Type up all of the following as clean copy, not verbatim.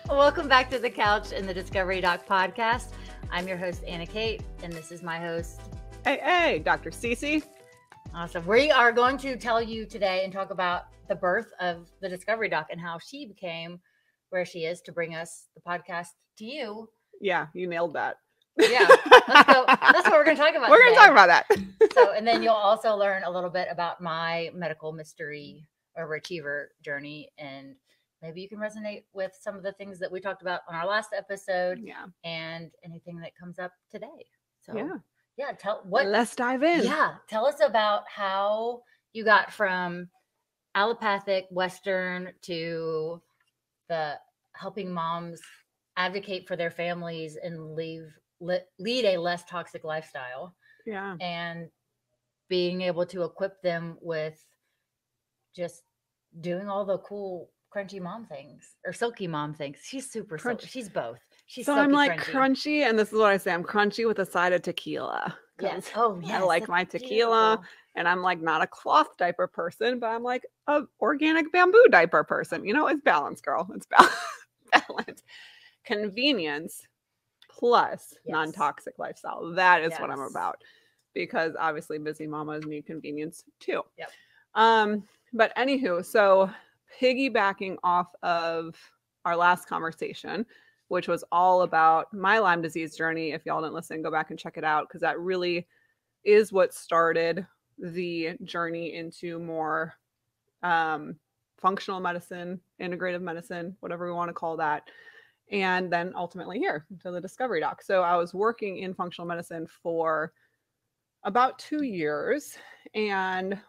Welcome back to the couch in the Discovery Doc podcast. I'm your host, Anna Kate, and this is my host. Hey, Dr. Cece. Awesome. We are going to tell you today and talk about the birth of the Discovery Doc and how she became where she is to bring us the podcast to you. Yeah, you nailed that. Yeah, let's go. That's what we're going to talk about. We're going to talk about that. So, and then you'll also learn a little bit about my medical mystery overachiever journey, and maybe you can resonate with some of the things that we talked about on our last episode. Yeah. And anything that comes up today. So yeah. Let's dive in. Yeah. Tell us about how you got from allopathic Western to the helping moms advocate for their families and lead a less toxic lifestyle. Yeah. And being able to equip them with just doing all the cool crunchy mom things or silky mom things. She's super crunchy. She's both. She's so I'm like crunchy, and this is what I say. I'm crunchy with a side of tequila. Yes. Oh, yes. I like my tequila, beautiful. And I'm like not a cloth diaper person, but I'm like a organic bamboo diaper person. You know, it's balance, girl. It's balance. Convenience plus non-toxic lifestyle. That is what I'm about, because obviously busy mamas need convenience too. Yep. But anywho, so piggybacking off of our last conversation, which was all about my Lyme disease journey. If y'all didn't listen, go back and check it out, because that really is what started the journey into more functional medicine, integrative medicine, whatever we want to call that. And then ultimately here to the Discovery Doc. So I was working in functional medicine for about 2 years, and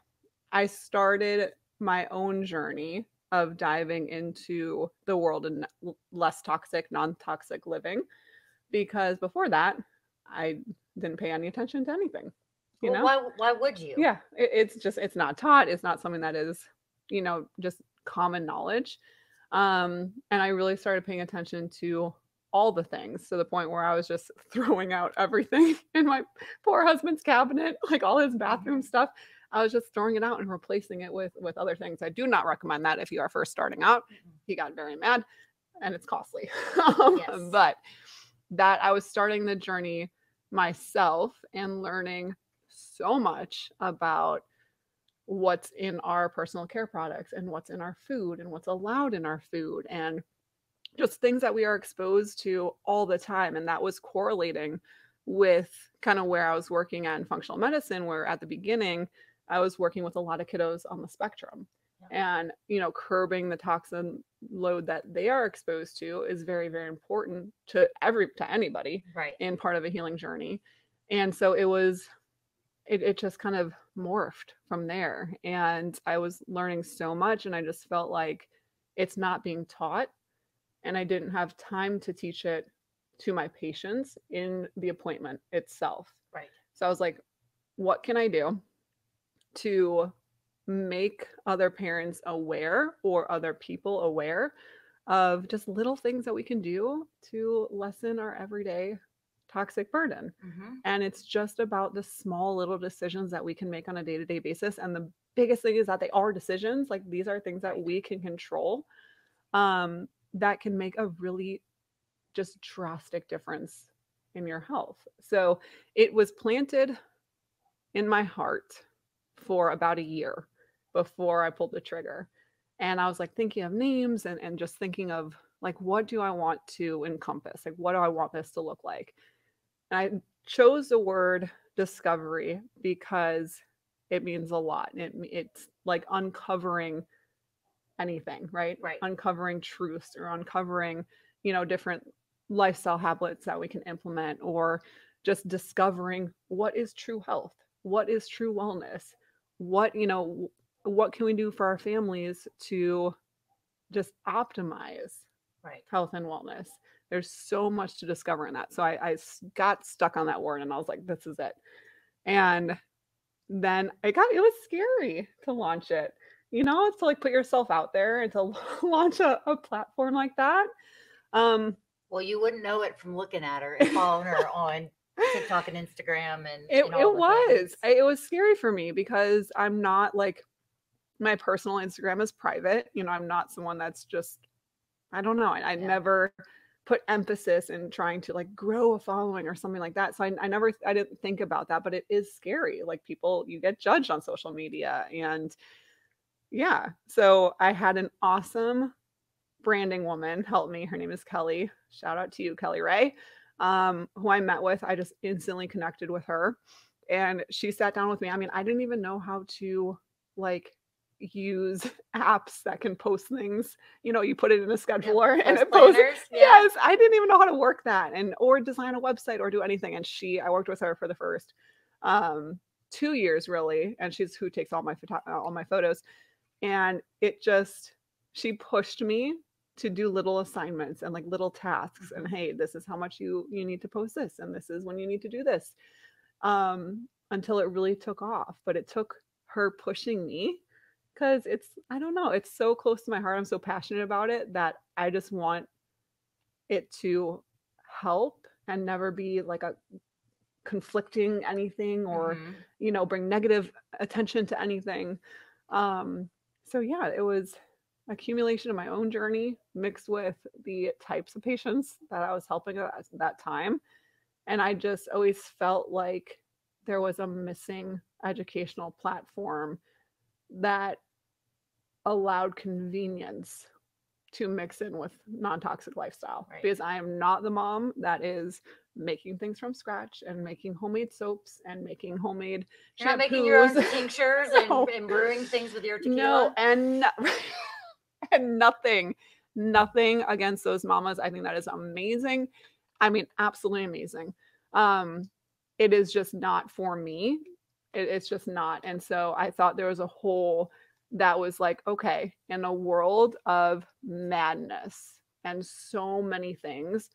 I started my own journey of diving into the world of less toxic, non-toxic living, because before that, I didn't pay any attention to anything. You know? Why would you? Yeah, it's not taught. It's not something that is, just common knowledge. And I really started paying attention to all the things, to the point where I was just throwing out everything in my poor husband's cabinet, like all his bathroom stuff. I was just throwing it out and replacing it with other things. I do not recommend that if you are first starting out. He got very mad, and it's costly. But that I was starting the journey myself and learning so much about what's in our personal care products and what's in our food and what's allowed in our food and just things that we are exposed to all the time. And that was correlating with kind of where I was working at in functional medicine, where at the beginning I was working with a lot of kiddos on the spectrum. And, curbing the toxin load that they are exposed to is very, very important to anybody in part of a healing journey. And so it just kind of morphed from there. And I was learning so much, and I just felt like it's not being taught, and I didn't have time to teach it to my patients in the appointment itself. Right. So I was like, what can I do to make other parents aware or other people aware of just little things that we can do to lessen our everyday toxic burden? And it's just about the small little decisions that we can make on a day-to-day basis. And the biggest thing is that they are decisions. Like, these are things that we can control, that can make a really just drastic difference in your health. So it was planted in my heart for about a year before I pulled the trigger. And I was like thinking of names and just thinking of like, what do I want to encompass? Like, what do I want this to look like? And I chose the word discovery because it means a lot. It's like uncovering anything, right? Uncovering truths, or uncovering, different lifestyle habits that we can implement, or just discovering what is true health, what is true wellness, what can we do for our families to just optimize health and wellness. There's so much to discover in that. So I got stuck on that word, and I was like, this is it. And then it was scary to launch it, to like put yourself out there and to launch a platform like that. Well, you wouldn't know it from looking at her and following her on TikTok and Instagram. And it was scary for me, because I'm not like, my personal Instagram is private. I'm not someone that's just I don't know. I Yeah. never put emphasis in trying to like grow a following or something like that. So I didn't think about that, but it is scary. Like people, you get judged on social media. And yeah, so I had an awesome branding woman help me. Her name is Kelly. Shout out to you, Kelly Ray, who I met with. I just instantly connected with her. And she sat down with me. I mean, I didn't even know how to like use apps that can post things. You know, you put it in a scheduler and Those it posts. planners. Yeah. Yes, I didn't even know how to work that and or design a website or do anything. And I worked with her for the first 2 years really, and she's who takes all my photos. And she pushed me to do little assignments and like little tasks and hey, this is how much you need to post this and this is when you need to do this, until it really took off. But it took her pushing me because I don't know, it's so close to my heart. I'm so passionate about it that I just want it to help and never be like a conflicting anything or bring negative attention to anything. So yeah, it was accumulation of my own journey mixed with the types of patients that I was helping at that time. And I just always felt like there was a missing educational platform that allowed convenience to mix in with non-toxic lifestyle. Right. Because I am not the mom that is making things from scratch and making homemade soaps and making homemade You're not shampoos. making your own tinctures No. and brewing things with your tequila. No, and nothing against those mamas. I think that is amazing. I mean, absolutely amazing. It is just not for me. It's just not. And so I thought there was a hole that was like, okay, in a world of madness and so many things,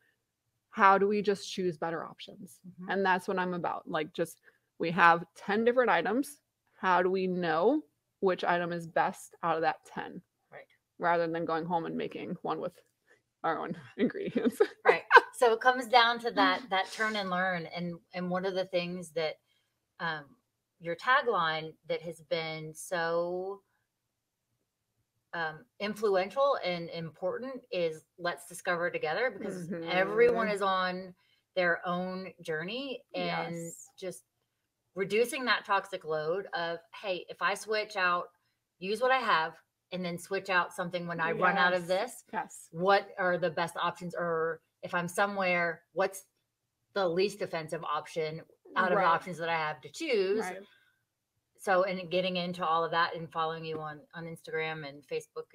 how do we just choose better options? And that's what I'm about. Like, just we have 10 different items. How do we know which item is best out of that 10? Right. Rather than going home and making one with our own ingredients. Right. So it comes down to that turn and learn. And one of the things that your tagline that has been so influential and important is let's discover together, because everyone is on their own journey, and just reducing that toxic load of, hey, if I switch out, use what I have, and then switch out something when I run out of this, what are the best options? Or if I'm somewhere, what's the least offensive option out of the options that I have to choose? Right. So, and getting into all of that and following you on Instagram and Facebook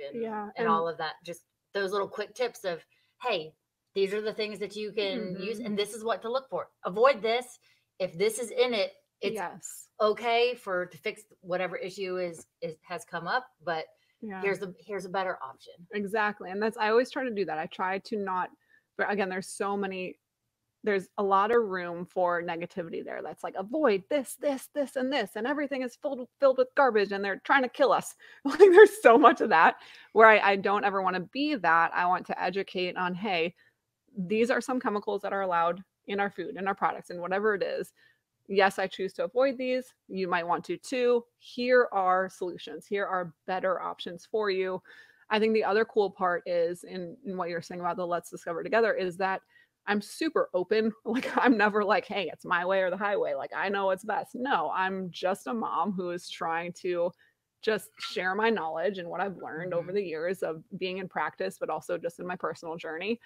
and all of that, just those little quick tips of, hey, these are the things that you can use, and this is what to look for. Avoid this. If this is in it, it's okay to fix whatever issue has come up, but here's a better option. Exactly. And I always try to do that. I try to not, but again, there's a lot of room for negativity there. That's like, avoid this, and this, and everything is filled with garbage and they're trying to kill us. Like, there's so much of that where I don't ever want to be that. I want to educate on, hey, these are some chemicals that are allowed in our food, in our products, and whatever it is. Yes, I choose to avoid these. You might want to too. Here are solutions. Here are better options for you. I think the other cool part is in what you're saying about the let's discover together is that I'm super open. Like, I'm never like, hey, it's my way or the highway. Like, I know what's best. No, I'm just a mom who is trying to just share my knowledge and what I've learned over the years of being in practice, but also just in my personal journey.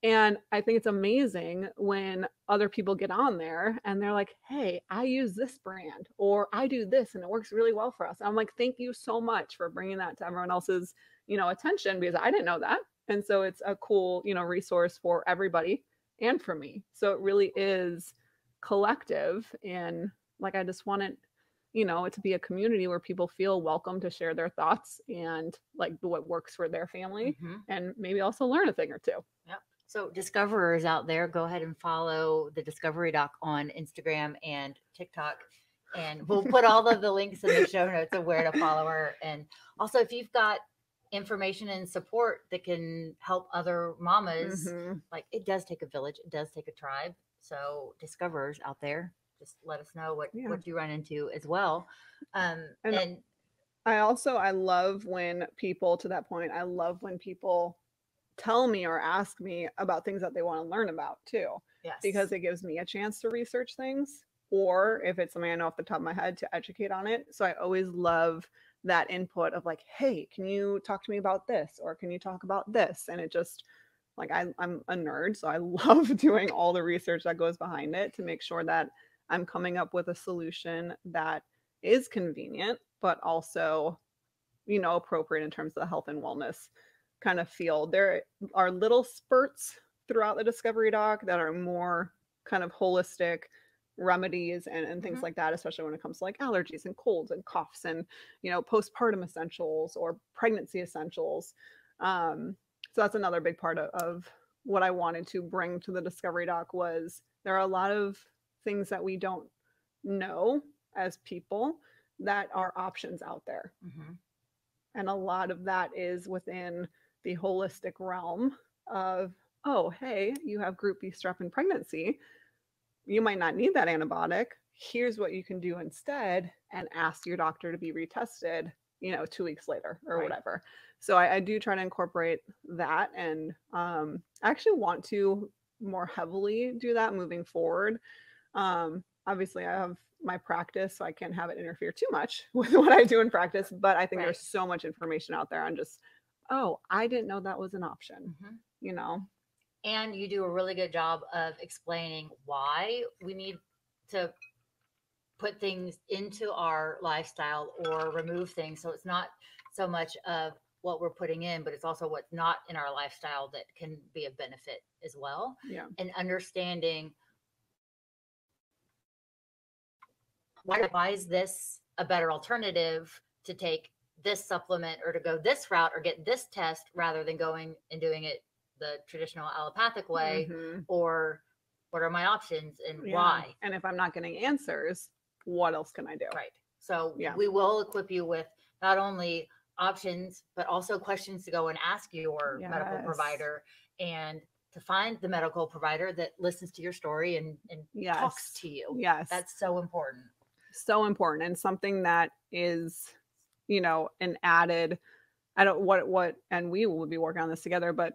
And I think it's amazing when other people get on there and they're like, hey, I use this brand or I do this and it works really well for us. And I'm like, thank you so much for bringing that to everyone else's, attention, because I didn't know that. And so it's a cool, resource for everybody and for me. So it really is collective. And like, I just want it, to be a community where people feel welcome to share their thoughts and like what works for their family and maybe also learn a thing or two. Yep. So discoverers out there, go ahead and follow the Discovery Doc on Instagram and TikTok. And we'll put all of the links in the show notes of where to follow her. And also, if you've got information and support that can help other mamas, like, it does take a village, it does take a tribe. So discoverers out there, just let us know what you run into as well. And I love when people, to that point, I love when people tell me or ask me about things that they want to learn about too, Yes. because it gives me a chance to research things, or if it's something I know off the top of my head, to educate on it. So I always love that input of like, hey, can you talk to me about this, or can you talk about this? And it just, like, I'm a nerd, so I love doing all the research that goes behind it to make sure that I'm coming up with a solution that is convenient, but also, appropriate in terms of the health and wellness kind of field. There are little spurts throughout the Discovery Doc that are more kind of holistic remedies and things like that, especially when it comes to like allergies and colds and coughs and, postpartum essentials or pregnancy essentials. So that's another big part of what I wanted to bring to the Discovery Doc. Was there are a lot of things that we don't know as people that are options out there. And a lot of that is within the holistic realm of, oh, hey, you have group B strep in pregnancy. You might not need that antibiotic. Here's what you can do instead, and ask your doctor to be retested, 2 weeks later or whatever. So I do try to incorporate that, and I actually want to more heavily do that moving forward. Obviously, I have my practice, so I can't have it interfere too much with what I do in practice, but I think there's so much information out there on just, oh, I didn't know that was an option, And you do a really good job of explaining why we need to put things into our lifestyle or remove things. So it's not so much of what we're putting in, but it's also what's not in our lifestyle that can be a benefit as well. Yeah. And understanding why is this a better alternative to take this supplement or to go this route or get this test rather than going and doing it the traditional allopathic way, or what are my options and why? And if I'm not getting answers, what else can I do? Right. So we will equip you with not only options, but also questions to go and ask your medical provider, and to find the medical provider that listens to your story and talks to you. Yes. That's so important. So important. And something that is, an added, and we will be working on this together, but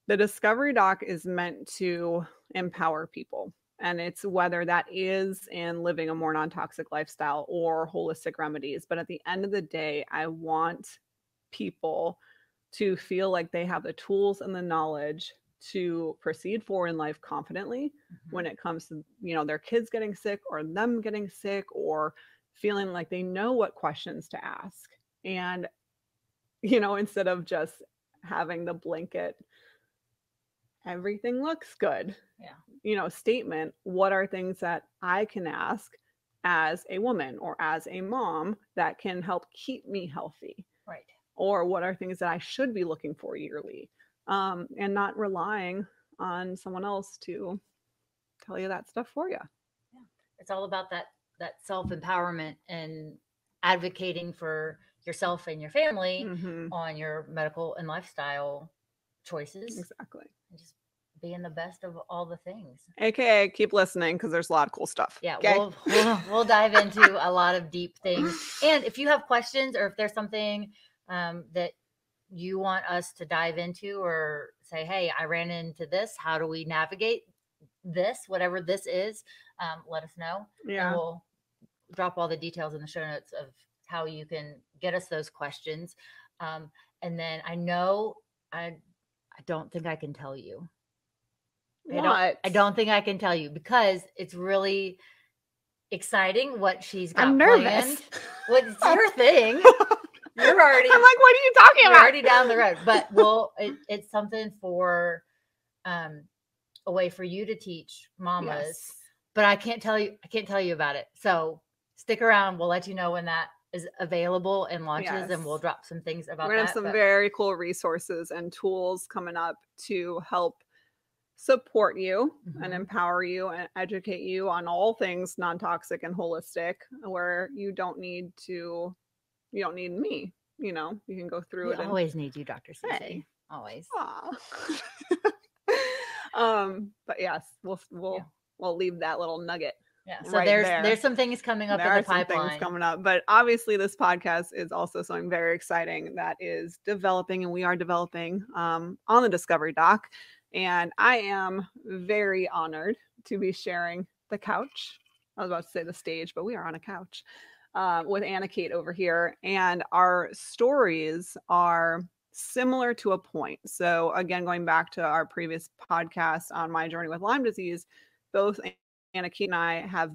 the Discovery Doc is meant to empower people. And it's whether that is in living a more non-toxic lifestyle or holistic remedies. But at the end of the day, I want people to feel like they have the tools and the knowledge to proceed forward in life confidently when it comes to, their kids getting sick or them getting sick, or feeling like they know what questions to ask. And, instead of just having the blanket, everything looks good, statement, what are things that I can ask as a woman or as a mom that can help keep me healthy? Right. Or what are things that I should be looking for yearly? And not relying on someone else to tell you that stuff for you. Yeah. It's all about that self-empowerment and advocating for yourself and your family on your medical and lifestyle choices. Exactly. And just being the best of all the things. AKA keep listening, because there's a lot of cool stuff. Yeah, okay? we'll dive into a lot of deep things. And if you have questions, or if there's something that you want us to dive into, or say, hey, I ran into this, how do we navigate this, whatever this is, let us know. Yeah. And we'll drop all the details in the show notes of how you can get us those questions. And then I know I don't think I can tell you. What? I don't think I can tell you, because it's really exciting what she's got I'm nervous. planned. What's your thing? You're already. I'm like, what are you talking about? You're already down the road, but it's something for a way for you to teach mamas. Yes. But I can't tell you about it. So stick around. We'll let you know when that is available and launches, and we'll drop some things about that. We're gonna have some very cool resources and tools coming up to help support you and empower you and educate you on all things non-toxic and holistic, where you don't need me, you can go through it. Always need you, Dr. Susie. Always. But yes, we'll leave that little nugget Yeah. So right there. there's some things coming up There in the are some pipeline. things coming up, but obviously this podcast is also something very exciting that is developing, and we are developing on the Discovery Doc. And I am very honored to be sharing the couch. I was about to say the stage, but we are on a couch with Anna Kate over here. And our stories are similar to a point. So, again, going back to our previous podcast on my journey with Lyme disease, both Anna Kate and I have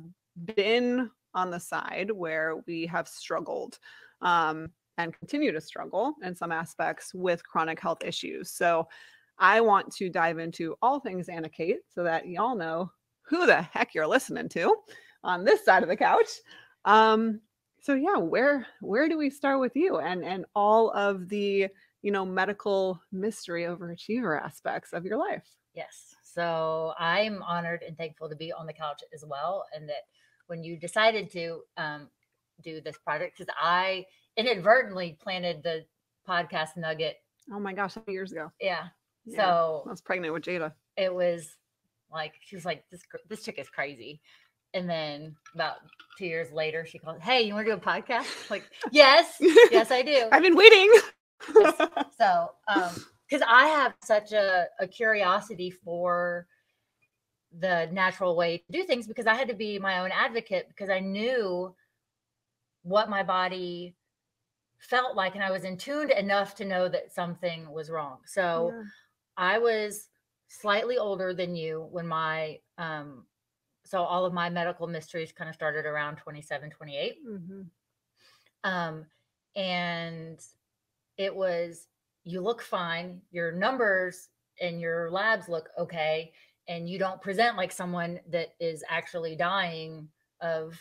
been on the side where we have struggled and continue to struggle in some aspects with chronic health issues. So I want to dive into all things Anna Kate so that y'all know who the heck you're listening to on this side of the couch. So yeah, where do we start with you and all of the, you know, medical mystery overachiever aspects of your life? Yes. So I'm honored and thankful to be on the couch as well. And that when you decided to do this project, because I inadvertently planted the podcast nugget. Oh my gosh, 7 years ago. Yeah. Yeah, So I was pregnant with Jada. It was like, she was like, this chick is crazy. And then about 2 years later, she called, hey, you want to do a podcast? Like, yes, yes, I do. I've been waiting. Yes. So, because I have such a curiosity for the natural way to do things, because I had to be my own advocate, because I knew what my body felt like, and I was in tuned enough to know that something was wrong. So Yeah. I was slightly older than you when my so all of my medical mysteries kind of started around 27, 28. Mm-hmm. And it was, you look fine, your numbers and your labs look okay, and you don't present like someone that is actually dying of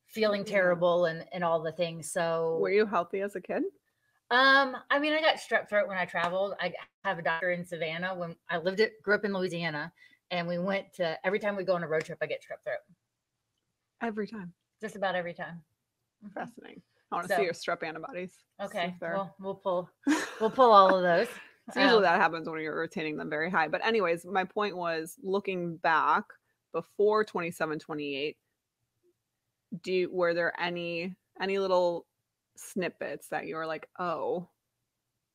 feeling terrible and all the things. So were you healthy as a kid? I mean, I got strep throat when I traveled. I have a doctor in Savannah. When I grew up in Louisiana, and we went to, every time we go on a road trip, I get strep throat. Every time. Just about every time. Fascinating. I want to see your strep antibodies. Okay. Well, we'll pull all of those. So usually that happens when you're retaining them very high. But anyways, my point was, looking back before 27, 28, were there any little snippets that you were like, oh,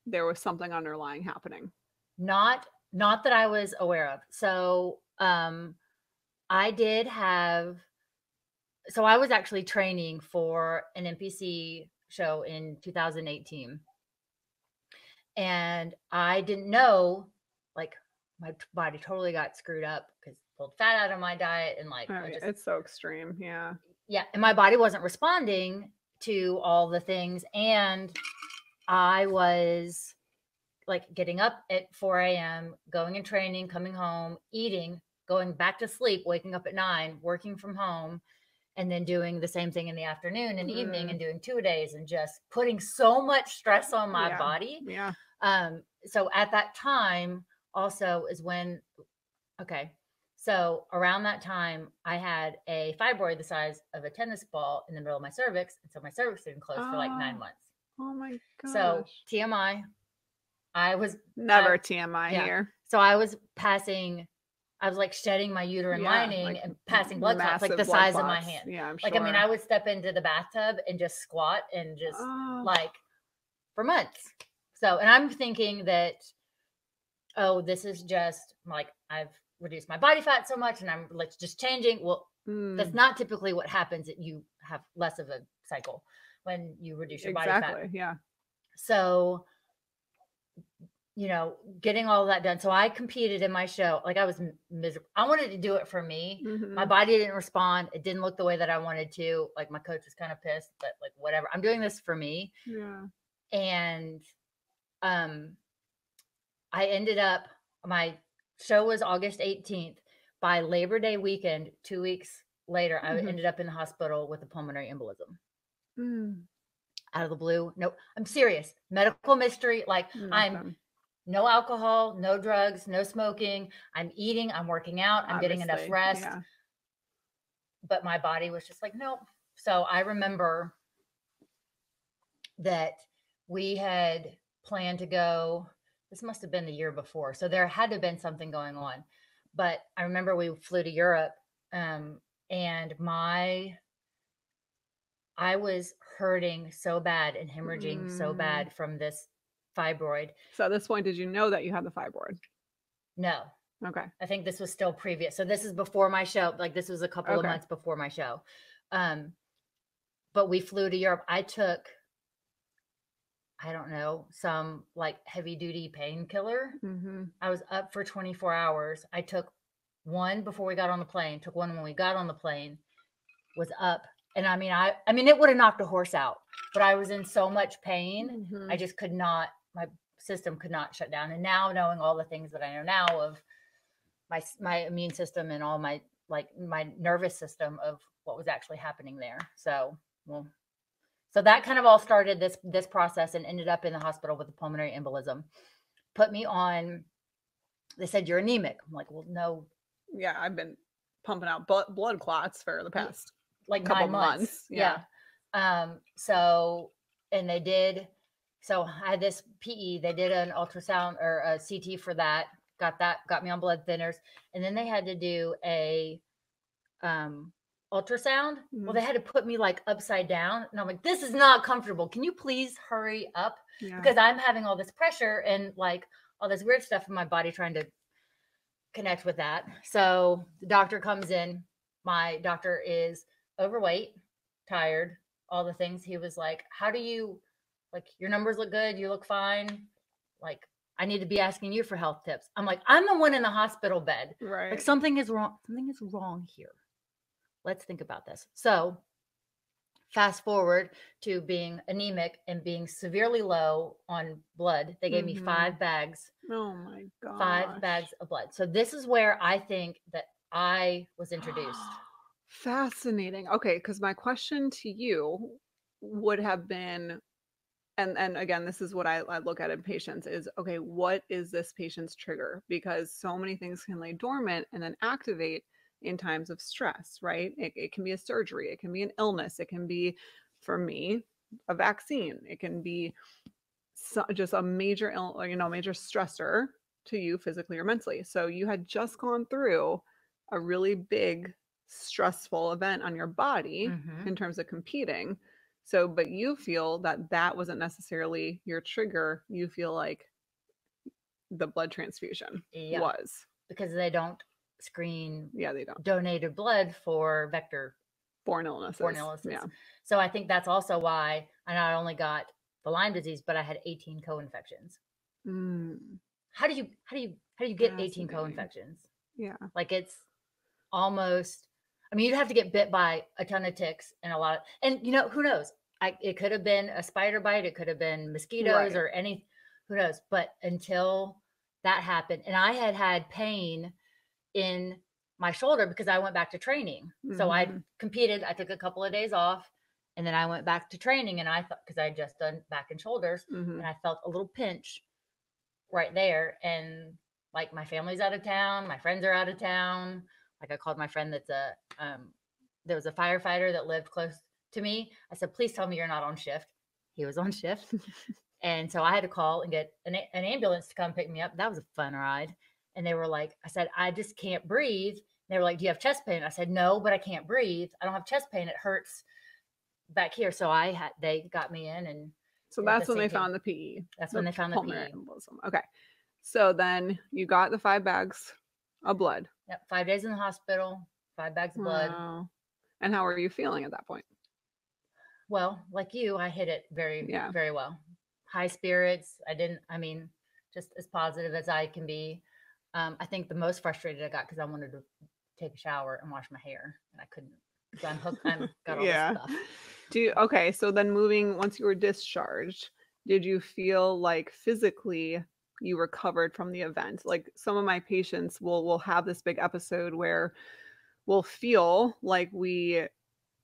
there was something underlying happening? Not that I was aware of. So I did have, so I was actually training for an NPC show in 2018. And I didn't know, like, my body totally got screwed up because pulled fat out of my diet, and like, it's so extreme. Yeah. Yeah. And my body wasn't responding to all the things. And I was like getting up at 4 a.m., going and training, coming home, eating, going back to sleep, waking up at 9, working from home, and then doing the same thing in the afternoon and evening, and doing 2 days, and just putting so much stress on my body. Yeah. So at that time also is when, so around that time, I had a fibroid the size of a tennis ball in the middle of my cervix. And so my cervix didn't close for like 9 months. Oh my gosh. So TMI, I was never TMI here. So I was like shedding my uterine lining, like, and passing blood clots like the size of my hand. Yeah, I'm sure. Like, I mean, I would step into the bathtub and just squat and just like for months. So, and I'm thinking that, oh, this is just like, I've reduced my body fat so much and I'm like just changing. Well, that's not typically what happens. That you have less of a cycle when you reduce your body fat. Exactly. Yeah. So, you know, getting all of that done. So I competed in my show. Like, I was miserable. I wanted to do it for me. My body didn't respond. It didn't look the way that I wanted to. Like, my coach was kind of pissed, but like, whatever. I'm doing this for me. Yeah. And I ended up, my show was August 18th. By Labor Day weekend, 2 weeks later, I ended up in the hospital with a pulmonary embolism. Out of the blue. No, I'm serious. Medical mystery. Like, I'm no alcohol, no drugs, no smoking. I'm eating, I'm working out, I'm getting enough rest. Yeah. But my body was just like, nope. So I remember that we had planned to go, this must have been the year before. So there had to have been something going on. But I remember we flew to Europe and I was hurting so bad and hemorrhaging so bad from this fibroid. So at this point, did you know that you had the fibroid? No, Okay. I think this was still previous. So this is before my show. Like this was a couple of Okay. months before my show. But we flew to Europe. I took, I don't know, some like heavy duty painkiller. I was up for 24 hours. I took one before we got on the plane, took one when we got on the plane, was up. And I mean, it would have knocked a horse out, but I was in so much pain. I just could not, my system could not shut down. And now knowing all the things that I know now of my immune system and all my, like my nervous system of what was actually happening there. So, well, so that kind of all started this process and ended up in the hospital with a pulmonary embolism. Put me on, they said, you're anemic. I'm like, well, no. Yeah, I've been pumping out blood clots for the past like couple 9 months. Yeah. So, and they did, so I had this PE, they did an ultrasound or a CT for that, got me on blood thinners. And then they had to do a, ultrasound. Well, they had to put me like upside down. And I'm like, this is not comfortable. Can you please hurry up? Because I'm having all this pressure and like all this weird stuff in my body trying to connect with that. So the doctor comes in. My doctor is overweight, tired, all the things. He was like, how do you, like, your numbers look good. You look fine. Like, I need to be asking you for health tips. I'm like, I'm the one in the hospital bed. Right. Like something is wrong. Something is wrong here. Let's think about this. So fast forward to being anemic and being severely low on blood. They gave me 5 bags. Oh my God. 5 bags of blood. So this is where I think that I was introduced. Fascinating. Okay, because my question to you would have been, and again, this is what I look at in patients is, okay, what is this patient's trigger? Because so many things can lay dormant and then activate in times of stress, right? It can be a surgery, it can be an illness, it can be, for me, a vaccine, it can be just a major major stressor to you physically or mentally. So you had just gone through a really big stressful event on your body in terms of competing. So, but you feel that wasn't necessarily your trigger. You feel like the blood transfusion was. Because they don't screen they don't donated blood for born illnesses. Yeah. So I think that's also why I not only got the Lyme disease, but I had 18 co-infections. How do you get 18 co-infections? Yeah. Like it's almost, I mean, you'd have to get bit by a ton of ticks and and who knows? It could have been a spider bite. It could have been mosquitoes or who knows? But until that happened, and I had pain in my shoulder because I went back to training. So I competed. I took a couple of days off and then I went back to training, and I thought, because I had just done back and shoulders, and I felt a little pinch right there. And like my family's out of town, my friends are out of town. Like I called my friend that's there was a firefighter that lived close to me. I said, please tell me you're not on shift. He was on shift. And so I had to call and get an ambulance to come pick me up. That was a fun ride. And they were like, I said, I just can't breathe. They were like, do you have chest pain? I said, no, but I can't breathe. I don't have chest pain. It hurts back here. So they got me in. And so that's when they found the PE. That's when they found the PE. Okay. So then you got the 5 bags of blood. Yep. 5 days in the hospital, 5 bags of blood. Wow. And how were you feeling at that point? Well, like you, I hit it very, very well. High spirits. Just as positive as I can be. I think the most frustrated I got because I wanted to take a shower and wash my hair, and I couldn't. So I'm hooked. I've got all this stuff. Okay, so then once you were discharged, did you feel like physically you recovered from the event? Like some of my patients will have this big episode where we'll feel like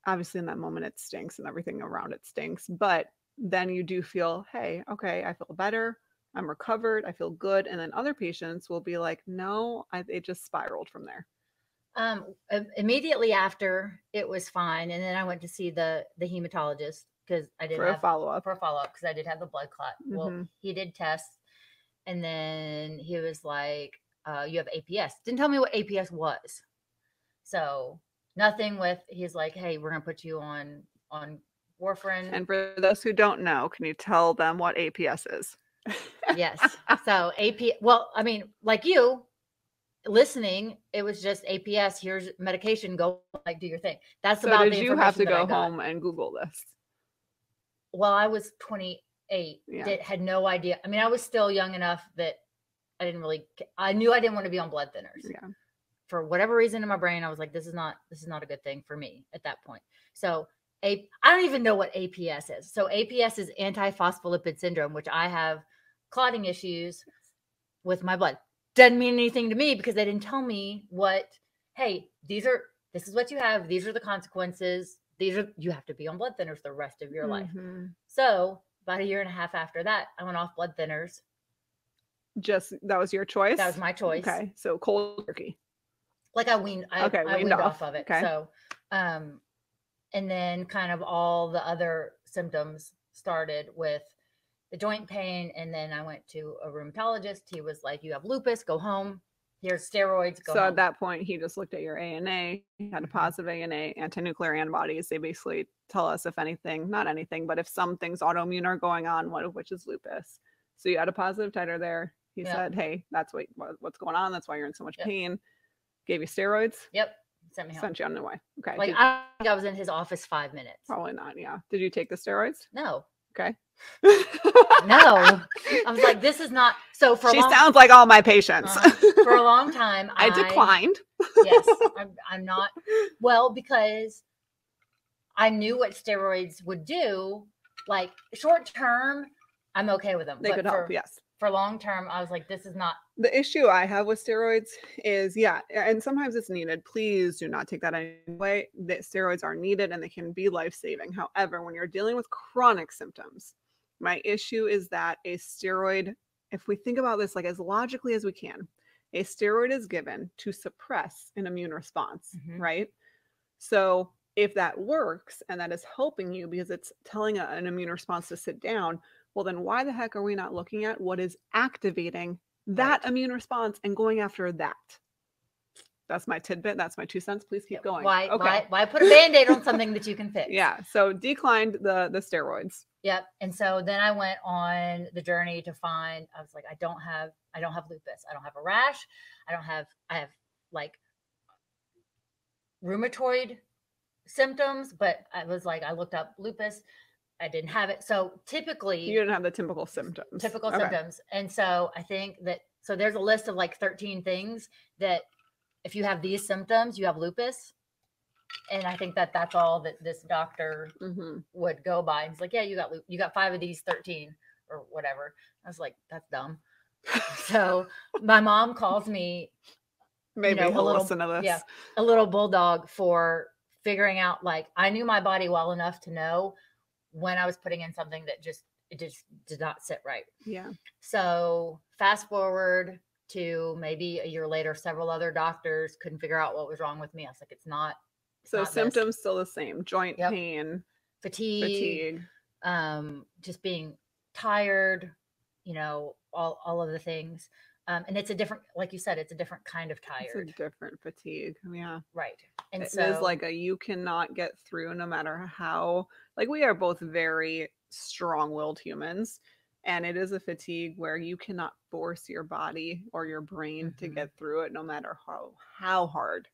obviously in that moment it stinks and everything around it stinks, but then you do feel, hey, okay, I feel better. I'm recovered. I feel good. And then other patients will be like, no, it just spiraled from there. Immediately after, it was fine. And then I went to see the hematologist because I did for a follow-up because I did have the blood clot. Well, he did tests. And then he was like, you have APS. Didn't tell me what APS was. So Nothing with, he's like, hey, we're going to put you on warfarin. And for those who don't know, can you tell them what APS is? Yes. So well, I mean, like you listening, it was just APS. Here's medication. Go like do your thing. That's So about did the you have to information go home and Google this? Well, I was 28. Yeah. Had no idea. I mean, I was still young enough that I didn't really. I knew I didn't want to be on blood thinners. Yeah. For whatever reason in my brain, I was like, this is not a good thing for me at that point. So I don't even know what APS is. So APS is antiphospholipid syndrome, which I have clotting issues with my blood. Doesn't mean anything to me because they didn't tell me what, hey, this is what you have. These are the consequences. You have to be on blood thinners the rest of your life. So about a year and a half after that, I went off blood thinners. That was your choice? That was my choice. Okay. So cold turkey. Like I weaned off of it. Okay. So, and then kind of all the other symptoms started with the joint pain. And then I went to a rheumatologist. He was like, you have lupus, go home. Here's steroids, go home. At that point, he just looked at your ANA, had a positive ANA, anti-nuclear antibodies. They basically tell us if anything, not anything, but if some things autoimmune are going on, one of which is lupus. So you had a positive titer there. He said, hey, that's what's going on. That's why you're in so much pain. Gave you steroids. Yep. Sent me home. Sent you on the way. Okay. Like I think I was in his office 5 minutes. Probably not. Yeah. Did you take the steroids? No. Okay. No. I was like, this is not. So she sounds like all my patients. For a long time, I declined. Yes. I'm not. Well, because I knew what steroids would do. Like short term, I'm okay with them. They could help. Yes. For long term, I was like, this is not. The issue I have with steroids is, and sometimes it's needed. Please do not take that anyway. That steroids are needed and they can be life-saving. However, when you're dealing with chronic symptoms, my issue is that a steroid, if we think about this like as logically as we can, a steroid is given to suppress an immune response, right? So if that works and that is helping you because it's telling an immune response to sit down, well, then why the heck are we not looking at what is activating that immune response and going after that? That's my tidbit. That's my 2 cents. Please keep going. Why put a Band-Aid on something that you can fix? Yeah. So declined the steroids. Yep. And so then I went on the journey to find, I was like, I don't have lupus. I don't have a rash. I have like rheumatoid symptoms, but I was like, I looked up lupus. I didn't have it. So typically you didn't have the typical symptoms. Symptoms. And so I think that, so there's a list of like 13 things that if you have these symptoms, you have lupus. And I think that that's all that this doctor would go by. He's like, yeah, you got 5 of these 13 or whatever. I was like, that's dumb. So my mom calls me, maybe he'll listen to this. Yeah, a little bulldog for figuring out, like, I knew my body well enough to know when I was putting in something that it just did not sit right. Yeah. So fast forward to maybe a year later, several other doctors couldn't figure out what was wrong with me. I was like, it's not. So symptoms still the same: joint pain, fatigue, just being tired, all of the things. And it's a different, like you said, it's a different kind of tired. It's a different fatigue. Yeah. Right. And it is like you cannot get through no matter how, like, we are both very strong-willed humans. And it is a fatigue where you cannot force your body or your brain to get through it, no matter how hard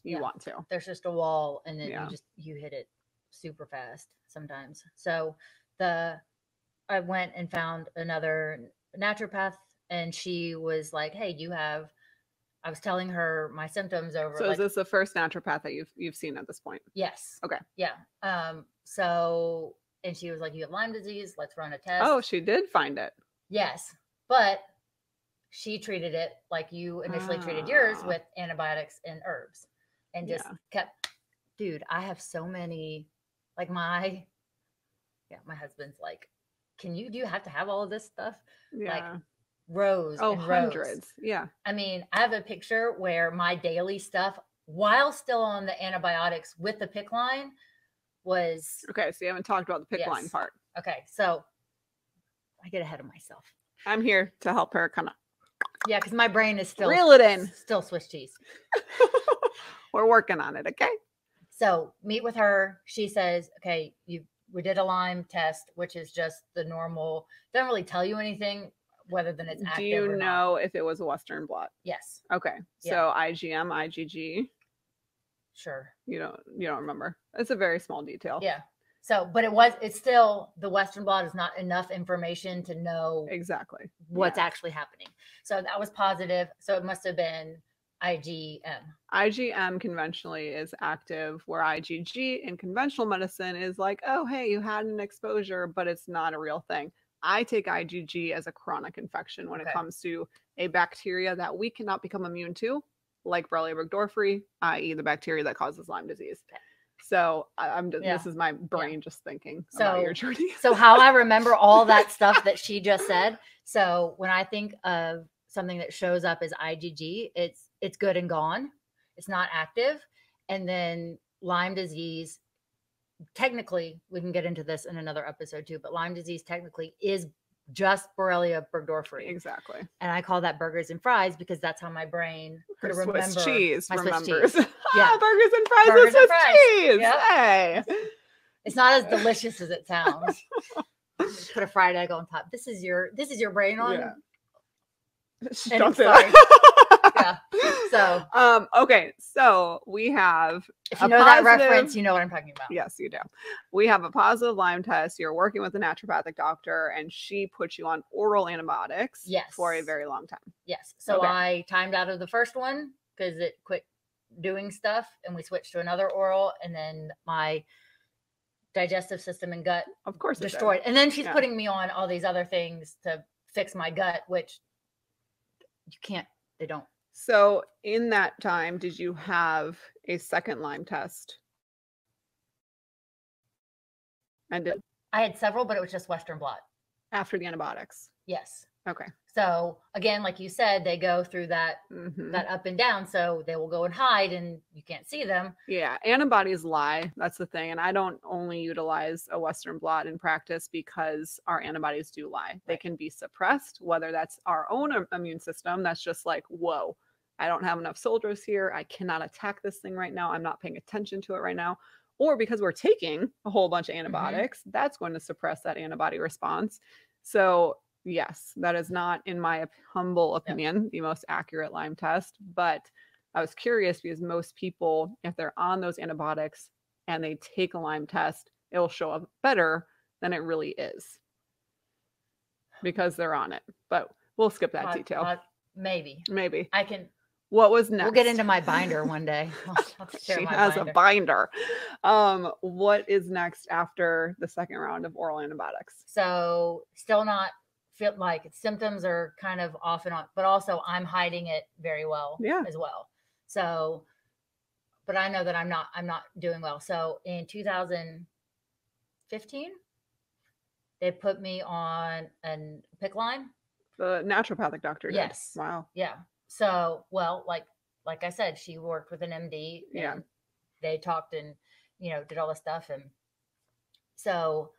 you want to. There's just a wall, and then you hit it super fast sometimes. So I went and found another naturopath, and she was like, hey, I was telling her my symptoms over. So is this the first naturopath that you've seen at this point? Yes. Okay. Yeah. So, and she was like, you have Lyme disease. Let's run a test. Oh, she did find it. Yes. But she treated it like you initially treated yours, with antibiotics and herbs, and just kept, dude, I have so many, like my husband's like, do you have to have all of this stuff? Yeah. Like rows. Oh, and hundreds. rows. Yeah. I mean, I have a picture where my daily stuff, while still on the antibiotics with the PICC line, was. Okay. So you haven't talked about the PICC line part. Okay. So I get ahead of myself. I'm here to help her kind of. Yeah. Cause my brain is still. Reel it in. Still Swiss cheese. We're working on it. Okay. So meet with her. She says, okay, we did a Lyme test, which is just the normal, doesn't really tell you anything whether than it's active Do you or not. know if it was a Western blot? Yes. Okay. So IgM, IgG. Sure. You don't remember. It's a very small detail. Yeah. So, but it's still, the Western blot is not enough information to know exactly what's actually happening. So that was positive. So it must have been IgM. IgM conventionally is active, where IgG in conventional medicine is like, oh, hey, you had an exposure, but it's not a real thing. I take IgG as a chronic infection when it comes to a bacteria that we cannot become immune to, like Borrelia burgdorferi, i.e. the bacteria that causes Lyme disease. Okay. So I'm just, this is my brain just thinking about your journey. So how I remember all that stuff that she just said. So when I think of something that shows up as IgG, it's good and gone. It's not active. And then Lyme disease, technically, we can get into this in another episode too, but Lyme disease technically is just Borrelia burgdorferi. Exactly. And I call that burgers and fries because that's how my brain could remember. Swiss cheese remembers. Swiss cheese. Yeah. Burgers and fries with Swiss cheese. Yep. Hey. It's not as delicious as it sounds. Put a fried egg on top. This is your brain on. Yeah. Don't say that. Yeah. So okay, so we have, if you know that reference, you know what I'm talking about. Yes, you do. We have a positive Lyme test. You're working with a naturopathic doctor, and she put you on oral antibiotics for a very long time. Yes. So I timed out of the first one because it quit doing stuff, and we switched to another oral, and then my digestive system and gut, of course, destroyed. And then she's putting me on all these other things to fix my gut, which you can't. They don't. So in that time, did you have a second Lyme test? And I had several, but it was just Western blot. After the antibiotics? Yes. Okay. So again, like you said, they go through that that up and down. So they will go and hide and you can't see them. Yeah. Antibodies lie. That's the thing. And I don't only utilize a Western blot in practice because our antibodies do lie. Right. They can be suppressed, whether that's our own immune system. That's just like, whoa, I don't have enough soldiers here. I cannot attack this thing right now. I'm not paying attention to it right now. Or because we're taking a whole bunch of antibiotics, that's going to suppress that antibody response. So yes, that is not, in my humble opinion, the most accurate Lyme test. But I was curious because most people, if they're on those antibiotics and they take a Lyme test, it will show up better than it really is because they're on it. But we'll skip that detail. Maybe. I can. What was next? We'll get into my binder one day. She has a binder. What is next after the second round of oral antibiotics? So still not feel like symptoms are kind of off and on, but also I'm hiding it very well as well. So, but I know that I'm not doing well. So in 2015, they put me on a PICC line. The naturopathic doctor did. Yes. Wow. Yeah. So, well, like I said, she worked with an MD. And they talked and, did all this stuff. And so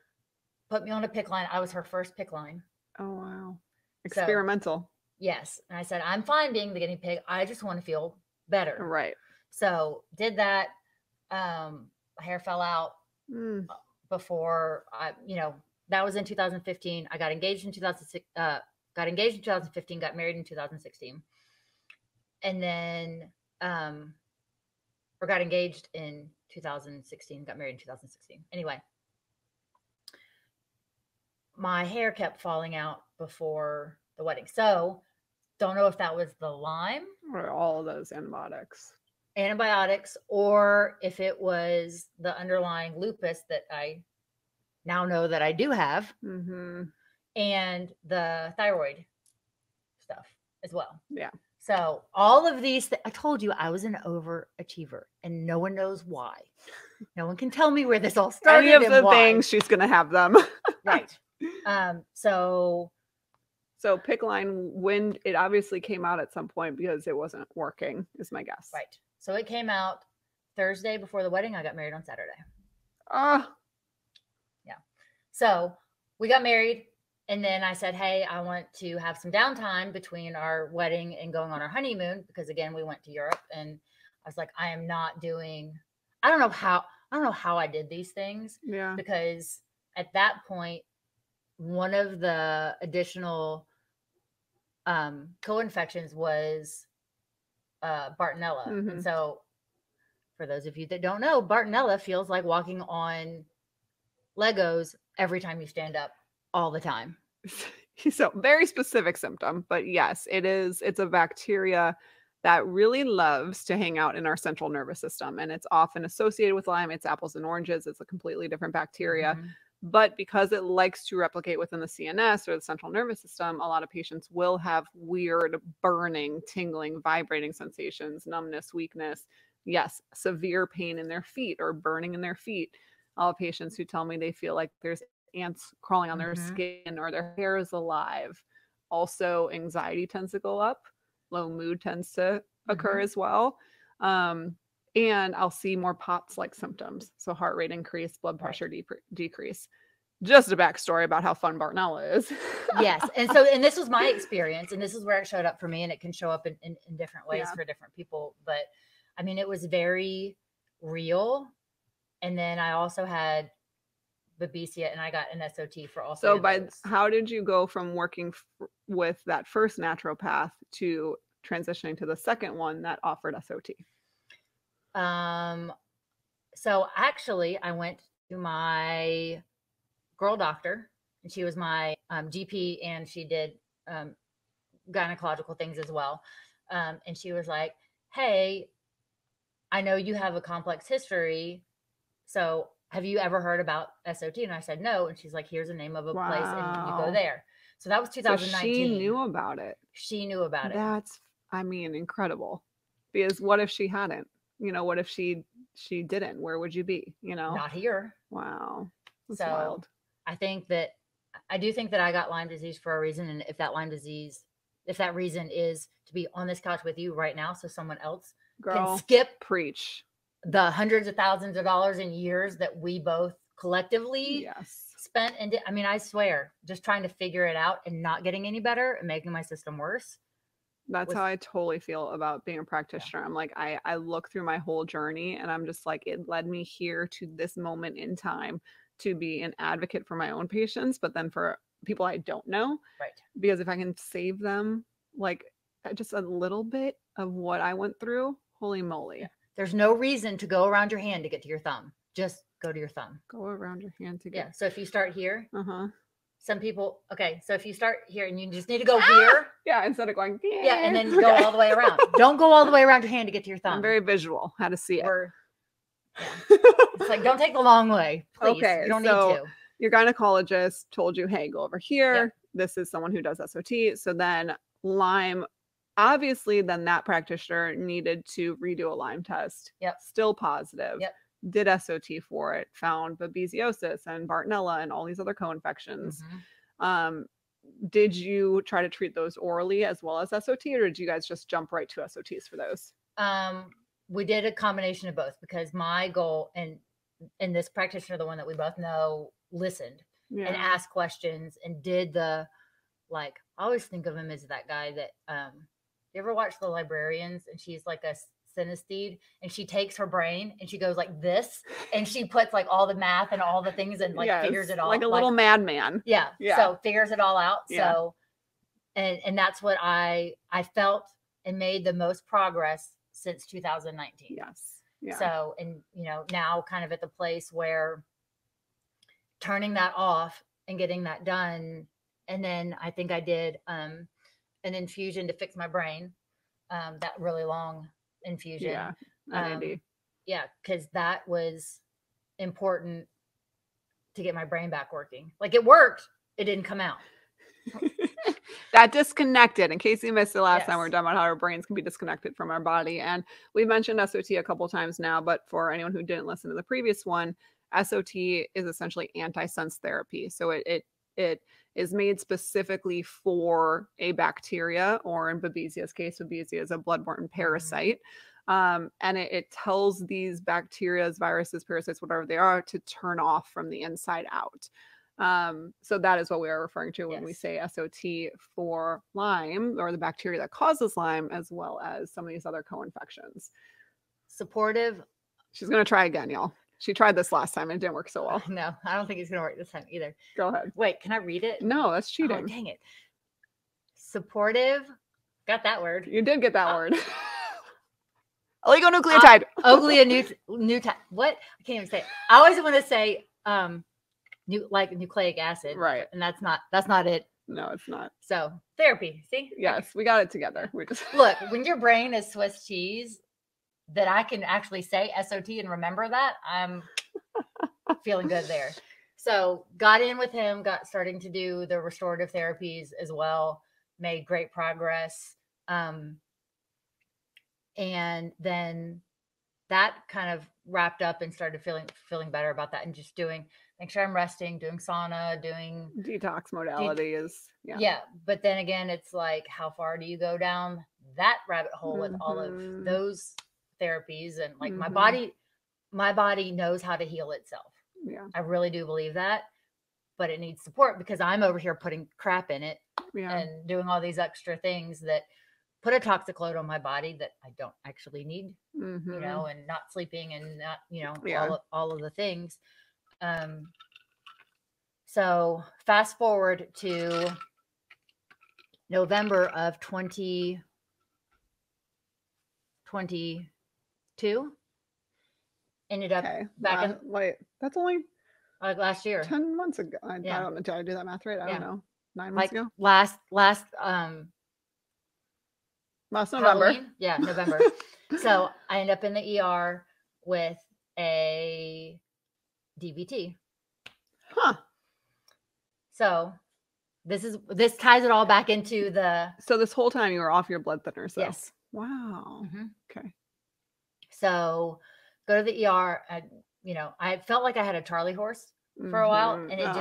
put me on a PICC line. I was her first PICC line. Oh, wow. Experimental. So, yes. And I said, I'm fine being the guinea pig. I just want to feel better. Right. So did that. My hair fell out before that was in 2015. I got engaged in 2006, got engaged in 2015, got married in 2016. And then, or got engaged in 2016, got married in 2016. Anyway, my hair kept falling out before the wedding. So don't know if that was the Lyme or all of those antibiotics, or if it was the underlying lupus that I now know that I do have, and the thyroid stuff as well. Yeah. So all of these, I told you I was an overachiever and no one knows why. No one can tell me where this all started. Any of the things, she's going to have them. Right. So PICC line, when it obviously came out at some point because it wasn't working, is my guess. Right. So it came out Thursday before the wedding. I got married on Saturday. Yeah. So we got married. And then I said, hey, I want to have some downtime between our wedding and going on our honeymoon because, again, we went to Europe and I was like, I am not doing, I don't know how I did these things, Yeah. because at that point, one of the additional co-infections was Bartonella. Mm-hmm. And so for those of you that don't know, Bartonella feels like walking on Legos every time you stand up, all the time. So very specific symptom, but yes, it's a bacteria that really loves to hang out in our central nervous system, and it's often associated with Lyme. It's apples and oranges. It's a completely different bacteria. Mhm. But because it likes to replicate within the CNS or the central nervous system, a lot of patients will have weird burning, tingling, vibrating sensations, numbness, weakness. Yes, severe pain in their feet or burning in their feet. All patients who tell me they feel like there's ants crawling on their Mhm. skin or their hair is alive. Also, anxiety tends to go up. Low mood tends to occur Mhm. as well. And I'll see more POTS-like symptoms. So heart rate increase, blood Right. pressure decrease. Just a backstory about how fun Bartonella is. Yes. And this was my experience, and this is where it showed up for me, and it can show up in different ways Yeah. for different people. But I mean, it was very real. And then I also had Babesia, and I got an SOT for all three So of by those. how did you go from working with that first naturopath to transitioning to the second one that offered SOT? So actually, I went to my girl doctor, and she was my GP, and she did gynecological things as well. And she was like, "Hey, I know you have a complex history, so have you ever heard about SOT?" And I said, "No." And she's like, "Here's the name of a place, and you go Wow. there." So that was So 2019. she knew about it. She knew about it. That's, I mean, incredible. Because what if she hadn't? What if she didn't? Where would you be? Not here. Wow. That's So wild. I do think that I got Lyme disease for a reason. And if that reason is to be on this couch with you right now, so someone else Girl, can skip preach. the hundreds of thousands of dollars in years that we both collectively Yes. spent. And I mean, I swear, just trying to figure it out and not getting any better and making my system worse. That's how I totally feel about being a practitioner. I'm like, I look through my whole journey and I'm just like, it led me here to this moment in time to be an advocate for my own patients, but then for people I don't know. Right. Because if I can save them like just a little bit of what I went through, holy moly. Yeah. There's no reason to go around your hand to get to your thumb. Just go to your thumb. Go around your hand to get. Yeah. So if you start here, Uh-huh. some people, okay, so if you start here and you just need to go here. Yeah, instead of going, yeah, and then go all the way around. Don't go all the way around your hand to get to your thumb. I'm very visual, how to see it. It's like, don't take the long way, please. Okay, you don't so need to. Your gynecologist told you, hey, go over here. Yep. This is someone who does SOT. So then Lyme, obviously, then that practitioner needed to redo a Lyme test. Yep. Still positive. Yep. Did SOT for it, found babesiosis and Bartonella and all these other co-infections. Mm-hmm. Did you try to treat those orally as well as SOT, or did you guys just jump right to SOTs for those? We did a combination of both, because my goal, and this practitioner, the one that we both know, listened and asked questions and did the, like, I always think of him as that guy that, you ever watch The Librarians, and she's like a synesthete, and she takes her brain and she goes like this, and she puts like all the math and all the things and like figures it all, like a little madman. Yeah. So figures it all out. Yeah. So, and that's what I felt and made the most progress since 2019. Yes. Yeah. So, and now kind of at the place where turning that off and getting that done. And then I think I did an infusion to fix my brain, that really long infusion. Yeah. NAD. Yeah, because that was important to get my brain back working. Like, it worked, it didn't come out. That disconnected. In case you missed it last time, Yes. we're talking about how our brains can be disconnected from our body. And we mentioned SOT a couple times now, but for anyone who didn't listen to the previous one, SOT is essentially antisense therapy. So it is made specifically for a bacteria, or in Babesia's case, Babesia is a bloodborne parasite. And it tells these bacteria, viruses, parasites, whatever they are, to turn off from the inside out. So that is what we are referring to when we say SOT for Lyme, or the bacteria that causes Lyme, as well as some of these other co-infections. supportive. She's going to try again, y'all. She tried this last time and it didn't work so well. No, I don't think it's going to work this time either. Go ahead. Wait, can I read it? No, that's Oh, cheating. dang it. Supportive. Got that word. You did get that word. Oligonucleotide. What? I can't even say it. I always want to say like nucleic acid. Right. And that's not it. No, it's not. So therapy. See? Yes, we got it together. We just Look, when your brain is Swiss cheese, that I can actually say SOT and remember that, I'm feeling good there. So got in with him, got starting to do the restorative therapies as well, made great progress. And then that kind of wrapped up and started feeling better about that, and just make sure I'm resting, doing sauna, doing detox modality is yeah. But then again, it's like, how far do you go down that rabbit hole with all of those therapies? And like my body knows how to heal itself. Yeah, I really do believe that, but it needs support because I'm over here putting crap in it and doing all these extra things that put a toxic load on my body that I don't actually need, you know, and not sleeping and not, you know, all of the things. So fast forward to November of 2022. Ended up back in wait, that's only like last year, 10 months ago. I don't know. Did I do that math right? I don't know. 9 months ago. Last November. Halloween? Yeah, November. So I end up in the ER with a DVT. Huh. So this ties it all back into the. So this whole time you were off your blood thinners. So. Yes. Wow. Okay. So go to the ER. I felt like I had a Charlie horse for a while, and it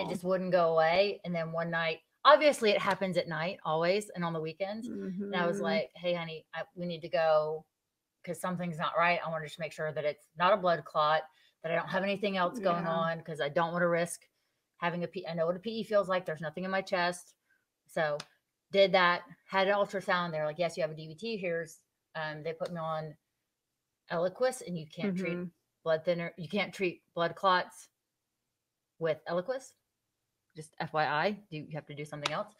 just wouldn't go away. And then one night, obviously it happens at night always, and on the weekends. And I was like, "Hey, honey, we need to go because something's not right. I want to just make sure that it's not a blood clot, that I don't have anything else going on, because I don't want to risk having I know what a PE feels like. There's nothing in my chest." So did that, had an ultrasound. They're like, "Yes, you have a DVT. Here's," they put me on Eliquis, and you can't treat blood thinner. You can't treat blood clots with Eliquis. Just FYI, you have to do something else.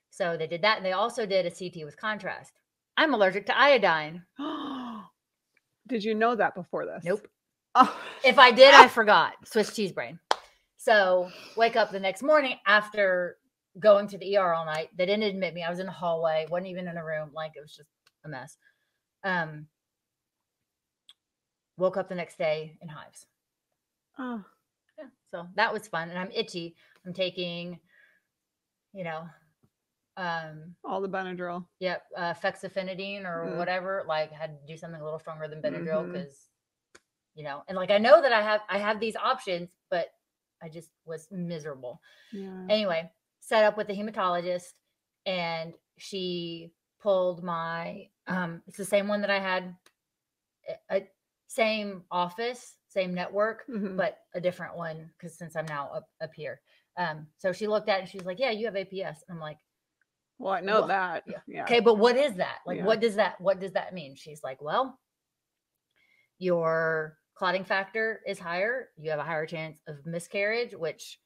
So they did that. And they also did a CT with contrast. I'm allergic to iodine. Did you know that before this? Nope. Oh. If I did, I forgot. Swiss cheese brain. So wake up the next morning after going to the ER all night. They didn't admit me. I was in the hallway, wasn't even in a room. Like, it was just a mess. Woke up the next day in hives. Oh. Yeah, so that was fun. And I'm itchy. I'm taking, all the Benadryl. Yep. Fexofenadine or whatever. Like, had to do something a little stronger than Benadryl because, and like, I know that I have these options, but I just was miserable. Yeah. Anyway, set up with the hematologist, and she pulled my, it's the same one that I had, same office, same network, but a different one, because since I'm now up here. So she looked at it and she was like, "Yeah, you have APS." And I'm like, "Well, I know that." Yeah. Okay, but what is that? Like, what does that mean? She's like, "Well, your clotting factor is higher. You have a higher chance of miscarriage," which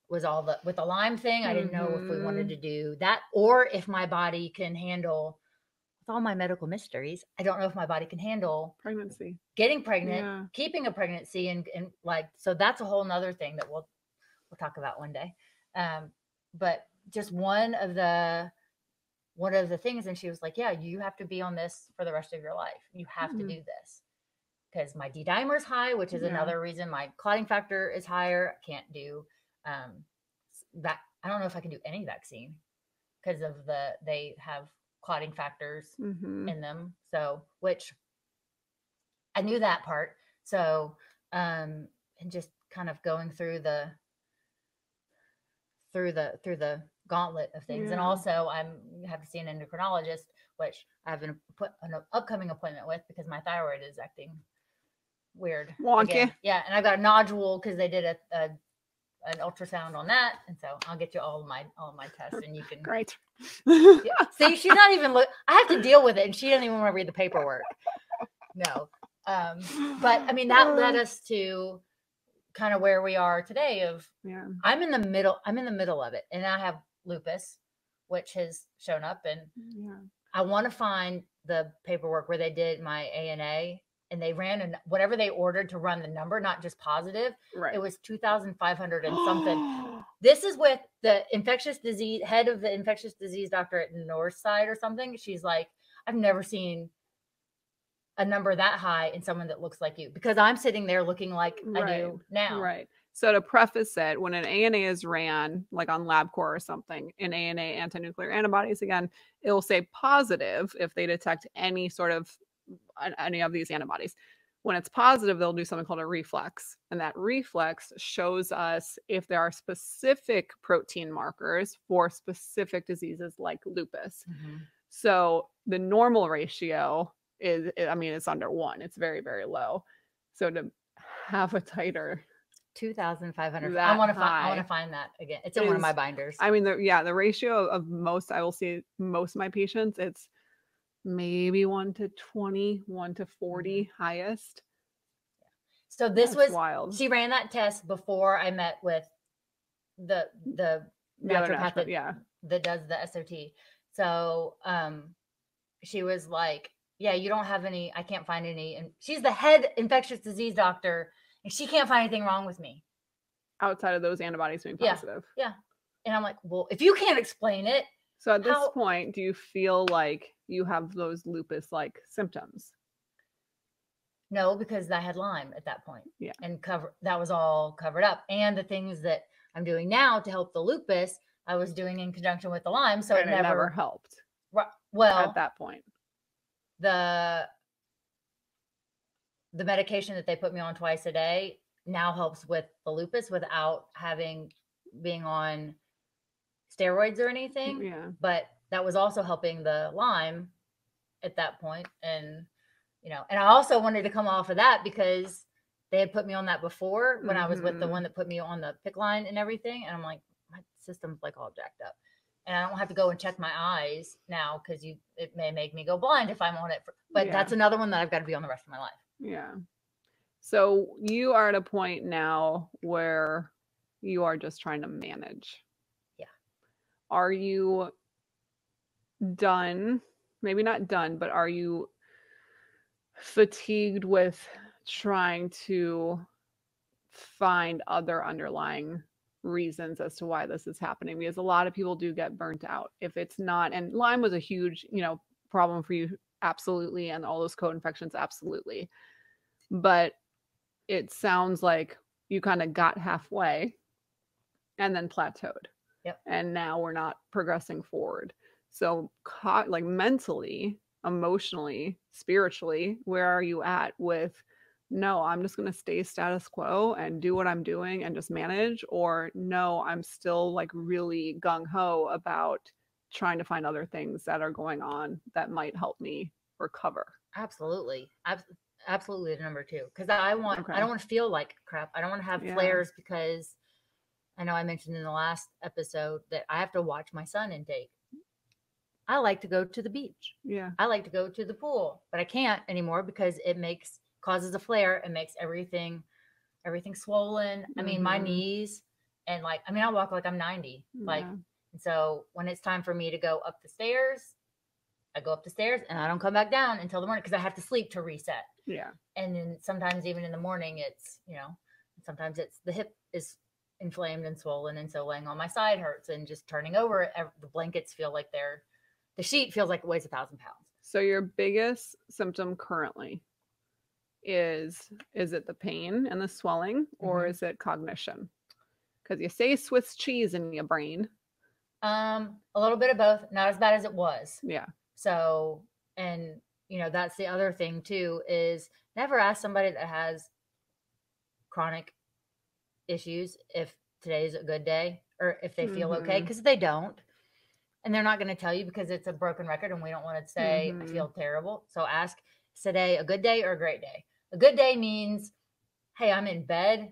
was with the Lyme thing. I didn't know if we wanted to do that, or if my body can handle, with all my medical mysteries, I don't know if my body can handle pregnancy, getting pregnant, keeping a pregnancy, and like, so that's a whole nother thing that we'll talk about one day. But just one of the things, and she was like, "Yeah, you have to be on this for the rest of your life. You have to do this." Because my D-dimer is high, which is another reason my clotting factor is higher. I can't do that. I don't know if I can do any vaccine because of they have clotting factors in them. So, which I knew that part. So, and just kind of going through the gauntlet of things. And also I have to see an endocrinologist, which I have an upcoming appointment with because my thyroid is acting weird. Wonky. Again. Yeah. And I got a nodule because they did a an ultrasound on that, and so I'll get you all of my tests, and you can. Great. Yeah. See, she's not even look. I have to deal with it, and she doesn't even want to read the paperwork. No, but I mean that led us to kind of where we are today. I'm in the middle. I'm in the middle of it, and I have lupus, which has shown up, and I want to find the paperwork where they did my ANA. And they ran whatever they ordered to run the number, not just positive. Right. It was 2,500 and something. This is with the infectious disease head of the infectious disease doctor at Northside or something. She's like, I've never seen a number that high in someone that looks like you, because I'm sitting there looking like I do now. Right. So to preface it, when an ANA is ran, like on LabCorp or something, in ANA anti-nuclear antibodies, again, it will say positive if they detect any sort of any of these antibodies. When it's positive, they'll do something called a reflex. And that reflex shows us if there are specific protein markers for specific diseases like lupus. Mm-hmm. So the normal ratio is, I mean, it's under 1. It's very, very low. So to have a titer 2,500. I want to find that again. It's in one of my binders. I mean, the ratio of most, I will see most of my patients, it's maybe 1 to 20, 1 to 40 highest. So this was wild. She ran that test before I met with the naturopath that does the SOT. So she was like, yeah, you don't have any, I can't find any. And she's the head infectious disease doctor, and she can't find anything wrong with me. Outside of those antibodies being positive. Yeah. And I'm like, well, if you can't explain it. So at this point, do you feel like you have those lupus-like symptoms? No, because I had Lyme at that point. Yeah. And that was all covered up. And the things that I'm doing now to help the lupus, I was doing in conjunction with the Lyme. So it never helped. Well, at that point. The medication that they put me on twice a day now helps with the lupus without being on steroids or anything. Yeah. But that was also helping the Lyme at that point. And, and I also wanted to come off of that because they had put me on that before when I was with the one that put me on the PICC line and everything. And I'm like, my system's like all jacked up. And I don't have to go and check my eyes now because it may make me go blind if I'm on it. But that's another one that I've got to be on the rest of my life. Yeah. So you are at a point now where you are just trying to manage. Yeah. Are you done? Maybe not done, but are you fatigued with trying to find other underlying reasons as to why this is happening? Because a lot of people do get burnt out. If it's not, and Lyme was a huge, problem for you, absolutely, and all those co-infections, absolutely. But it sounds like you kind of got halfway and then plateaued. Yep. And now we're not progressing forward. So like mentally, emotionally, spiritually, where are you at with, no, I'm just going to stay status quo and do what I'm doing and just manage? Or no, I'm still like really gung-ho about trying to find other things that are going on that might help me recover. Absolutely. Absolutely the number 2. Because I don't want to feel like crap. I don't want to have flares because I know I mentioned in the last episode that I have to watch my sun intake. I like to go to the beach. Yeah. I like to go to the pool, but I can't anymore because it causes a flare and makes everything swollen. I mean, my knees and I walk like I'm 90. And so when it's time for me to go up the stairs, I go up the stairs and I don't come back down until the morning because I have to sleep to reset. Yeah. And then sometimes even in the morning, it's, sometimes it's the hip is inflamed and swollen. And so laying on my side hurts, and just turning over, the blankets feel like the sheet feels like it weighs 1,000 pounds. So your biggest symptom currently is it the pain and the swelling, or is it cognition? Because you say Swiss cheese in your brain. A little bit of both. Not as bad as it was. Yeah. So, and that's the other thing too, is never ask somebody that has chronic issues if today's a good day or if they feel okay, because they don't. And they're not going to tell you because it's a broken record and we don't want to say, I feel terrible. So ask, is today a good day or a great day? A good day means, hey, I'm in bed.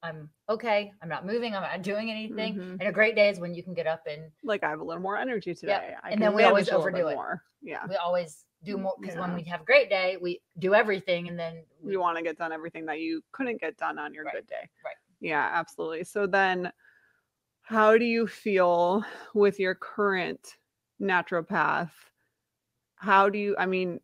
I'm okay. I'm not moving. I'm not doing anything. Mhm. And a great day is when you can get up and Like, I have a little more energy today. I and can then we always manage a little bit overdo it. more. Yeah. We always do more because when Yeah. we have a great day, we do everything and then You want to get done everything that you couldn't get done on your Right. good day. Right. Yeah, absolutely. So then how do you feel with your current naturopath? How do you, I mean,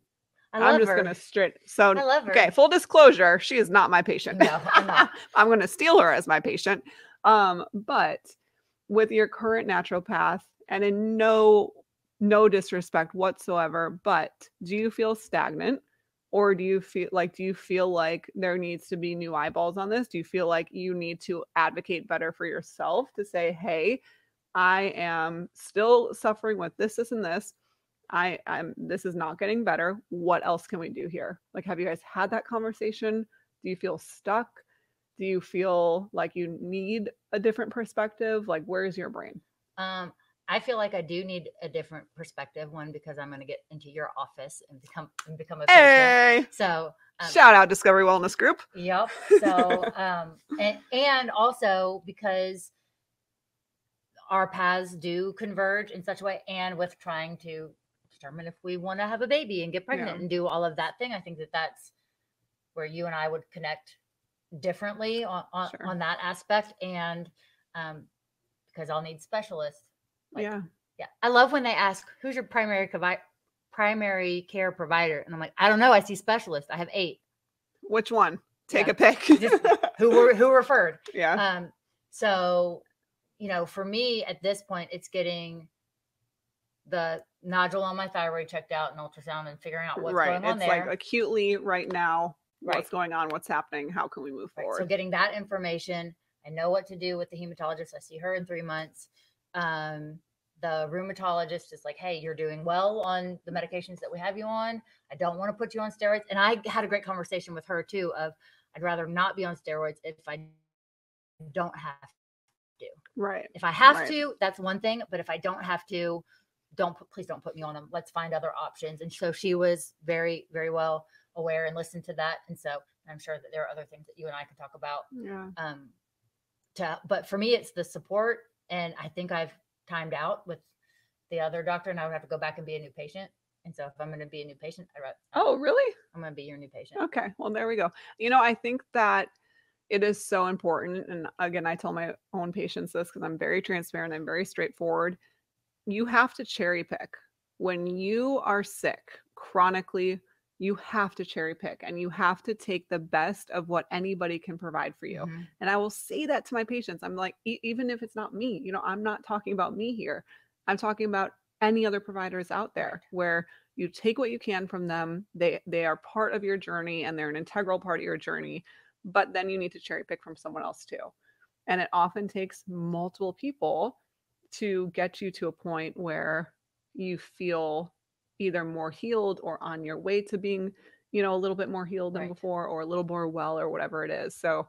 I I'm love just her. going to straight. So, I love her. okay, full disclosure, she is not my patient. No, I'm not. I'm going to steal her as my patient. But with your current naturopath, and in no disrespect whatsoever, but do you feel stagnant? Or do you feel like there needs to be new eyeballs on this? Do you feel like you need to advocate better for yourself to say, hey, I am still suffering with this, and this. I'm this is not getting better. What else can we do here? Like, have you guys had that conversation? Do you feel stuck? Do you feel like you need a different perspective? Like, where's your brain? I feel like I do need a different perspective. One, because I'm going to get into your office and become a patient. Hey! So shout out Discovery Wellness Group. Yep. So and also because our paths do converge in such a way, and with trying to determine if we want to have a baby and get pregnant and do all of that thing, I think that that's where you and I would connect differently on that aspect, and because I'll need specialists. Like, yeah. I love when they ask, "Who's your primary care provider?" And I'm like, "I don't know. I see specialists. I have 8. Which one? Take a pick. Just who referred? Yeah. So, for me at this point, it's getting the nodule on my thyroid checked out and ultrasound and figuring out what's going on there. It's like acutely right now, what's going on, what's happening, how can we move forward? So getting that information, I know what to do with the hematologist. I see her in 3 months. The rheumatologist is like, hey, you're doing well on the medications that we have you on. I don't want to put you on steroids. And I had a great conversation with her too of I'd rather not be on steroids if I don't have to. Right. If I have to, that's one thing. But if I don't have to, please don't put me on them. Let's find other options. And so she was very, very well aware and listened to that. And so I'm sure that there are other things that you and I can talk about. Yeah. But for me, it's the support. And I think I've timed out with the other doctor and I would have to go back and be a new patient. And so if I'm going to be a new patient, oh, really? I'm going to be your new patient. Okay. Well, there we go. I think that it is so important. And again, I tell my own patients this because I'm very transparent. I'm very straightforward. You have to cherry pick. When you are sick chronically, you have to cherry pick and you have to take the best of what anybody can provide for you. Mm-hmm. And I will say that to my patients. I'm like, even if it's not me, I'm not talking about me here. I'm talking about any other providers out there where you take what you can from them. They are part of your journey and they're an integral part of your journey, but then you need to cherry pick from someone else too. And it often takes multiple people to get you to a point where you feel either more healed or on your way to being, a little bit more healed than before or a little more well or whatever it is. So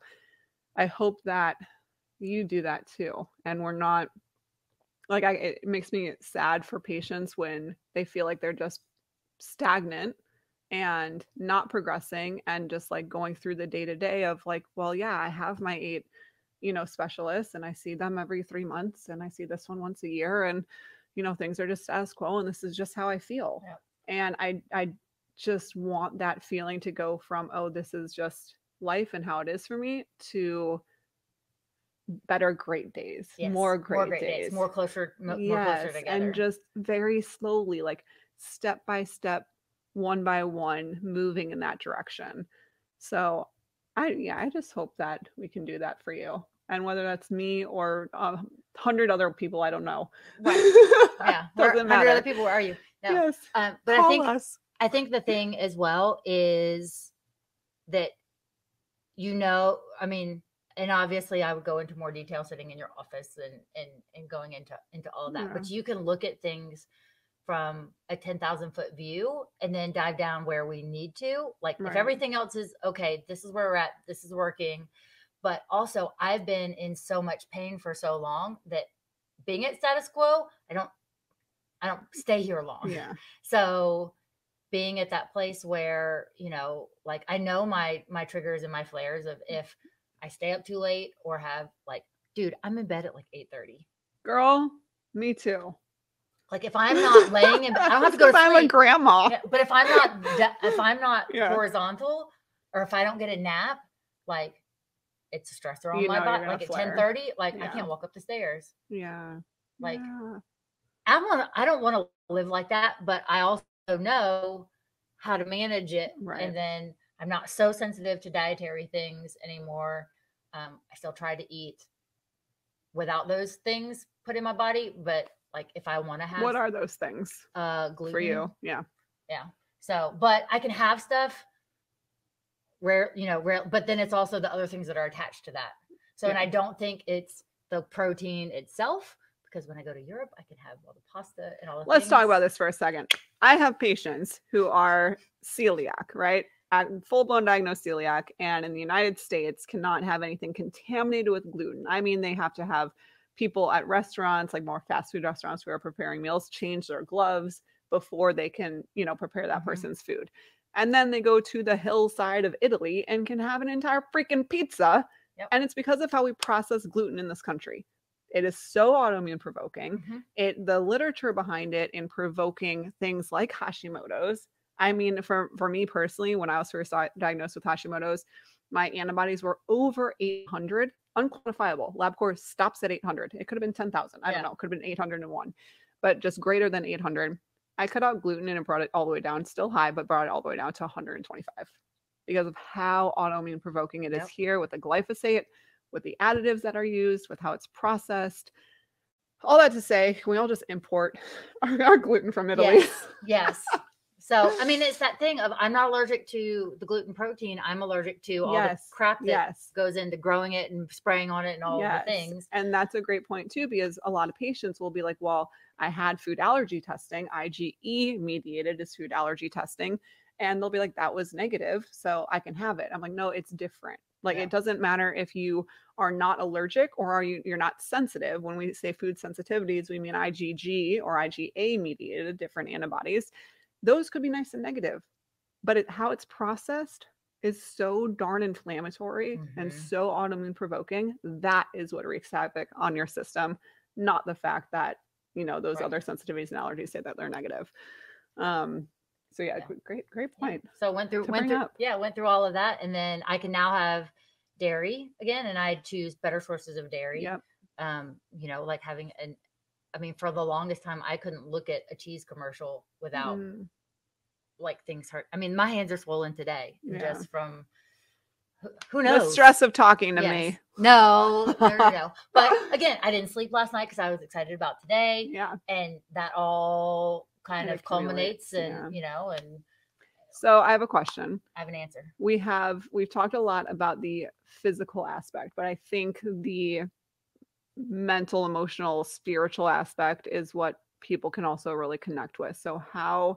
I hope that you do that too. And we're not like, it makes me sad for patients when they feel like they're just stagnant and not progressing and just like going through the day to day of like, well, yeah, I have my 8 specialists and I see them every 3 months and I see this one once a year and, things are just status quo and this is just how I feel. Yeah. And I just want that feeling to go from, oh, this is just life and how it is for me to better great days, more great days, more closer together. And just very slowly, like step by step, one by one, moving in that direction. So I just hope that we can do that for you. And whether that's me or 100 other people, I don't know. Right. Yeah. Doesn't matter. 100 other people, where are you? No. Yes. But Call us. I think the thing as well is that, I mean, and obviously I would go into more detail sitting in your office and going into all of that, but you can look at things from a 10,000 foot view and then dive down where we need to. Like if everything else is okay, this is where we're at, this is working. But also I've been in so much pain for so long that being at status quo, I don't stay here long. Yeah. So being at that place where, like I know my triggers and my flares of if I stay up too late or have like, dude, I'm in bed at like 8:30. Girl, me too. Like if I'm not laying in, I don't have to go to Because I'm a sleep. grandma. Yeah, but if I'm not Yeah. horizontal, or if I don't get a nap, like it's a stressor on You my know you're body. gonna Like at flare. 10:30, like I Yeah. can't walk up the stairs. Yeah. Like Yeah. I don't want to live like that, but I also know how to manage it. Right. And then I'm not so sensitive to dietary things anymore. I still try to eat without those things put in my body, but like if I want to have What are those things gluten for you? Yeah. Yeah. So, but I can have stuff rare, but then it's also the other things that are attached to that. So, and Yeah. I don't think it's the protein itself, because when I go to Europe, I can have all the pasta and all the Let's things. talk about this for a second. I have patients who are celiac, right? Full-blown diagnosed celiac, and in the United States cannot have anything contaminated with gluten. I mean, they have to have people at restaurants, like more fast food restaurants who are preparing meals, change their gloves before they can, prepare that Mhm. person's food. And then they go to the hillside of Italy and can have an entire freaking pizza. Yep. And it's because of how we process gluten in this country. It is so autoimmune provoking. Mhm. The literature behind it in provoking things like Hashimoto's. I mean, for me personally, when I was first diagnosed with Hashimoto's, my antibodies were over 800, unquantifiable. LabCorp stops at 800. It could have been 10,000. I don't know. It could have been 801, but just greater than 800. I cut out gluten and it brought it all the way down, still high, but brought it all the way down to 125 because of how autoimmune provoking it is here with the glyphosate, with the additives that are used, with how it's processed. All that to say, we all just import our gluten from Italy. Yes. So, I mean, it's that thing of I'm not allergic to the gluten protein. I'm allergic to all the crap that goes into growing it and spraying on it and all the things. And that's a great point too, because a lot of patients will be like, well, I had food allergy testing. IgE mediated is food allergy testing. And they'll be like, that was negative, so I can have it. I'm like, no, it's different. Like, it doesn't matter if you are not allergic or you're not sensitive. When we say food sensitivities, we mean IgG or IgA mediated different antibodies. Those could be nice and negative, but how it's processed is so darn inflammatory and so autoimmune provoking. That is what wreaks havoc on your system, not the fact that, those other sensitivities and allergies say that they're negative. So great point. So went through all of that, and then I can now have dairy again, and I choose better sources of dairy. Yep. Like having for the longest time I couldn't look at a cheese commercial without like things hurt. I mean, my hands are swollen today just from who knows? The stress of talking to me. No. But again, I didn't sleep last night because I was excited about today. Yeah. And that all kind of culminates and and so I have a question. I have an answer. We've talked a lot about the physical aspect, but I think the mental, emotional, spiritual aspect is what people can also really connect with. So how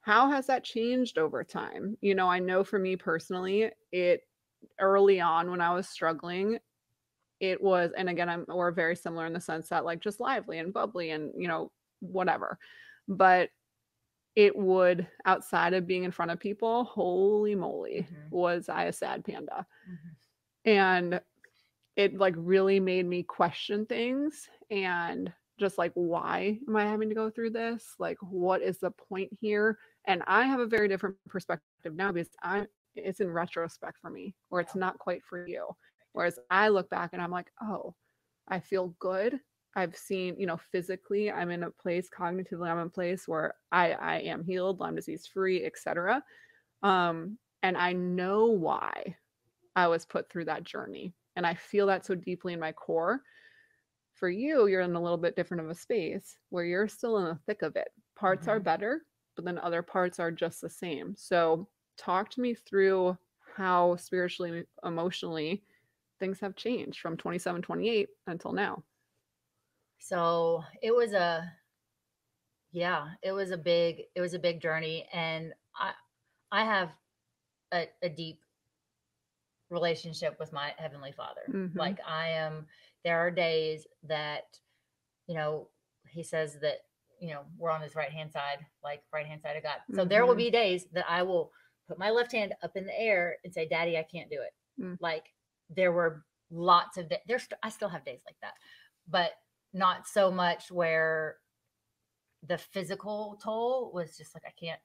has that changed over time? I know for me personally, early on when I was struggling, it was, and again, we're very similar in the sense that like just lively and bubbly and, whatever. But it would, outside of being in front of people, holy moly, was I a sad panda. And it like really made me question things and just like, why am I having to go through this? Like, what is the point here? And I have a very different perspective now because it's in retrospect for me, where it's not quite for you. Whereas I look back and I'm like, oh, I feel good. I've seen, physically, I'm in a place, cognitively, I'm in a place where I am healed, Lyme disease free, etc. And I know why I was put through that journey. And I feel that so deeply in my core. For you, you're in a little bit different of a space where you're still in the thick of it. Parts are better, but then other parts are just the same. So talk to me through how spiritually, emotionally things have changed from 27, 28 until now. So it was a big journey. And I have a deep relationship with my Heavenly Father. Like there are days that, he says that, we're on his right-hand side, like right-hand side of God. So there will be days that I will put my left hand up in the air and say, Daddy, I can't do it. Like there were lots of I still have days like that, but not so much where the physical toll was just like, I can't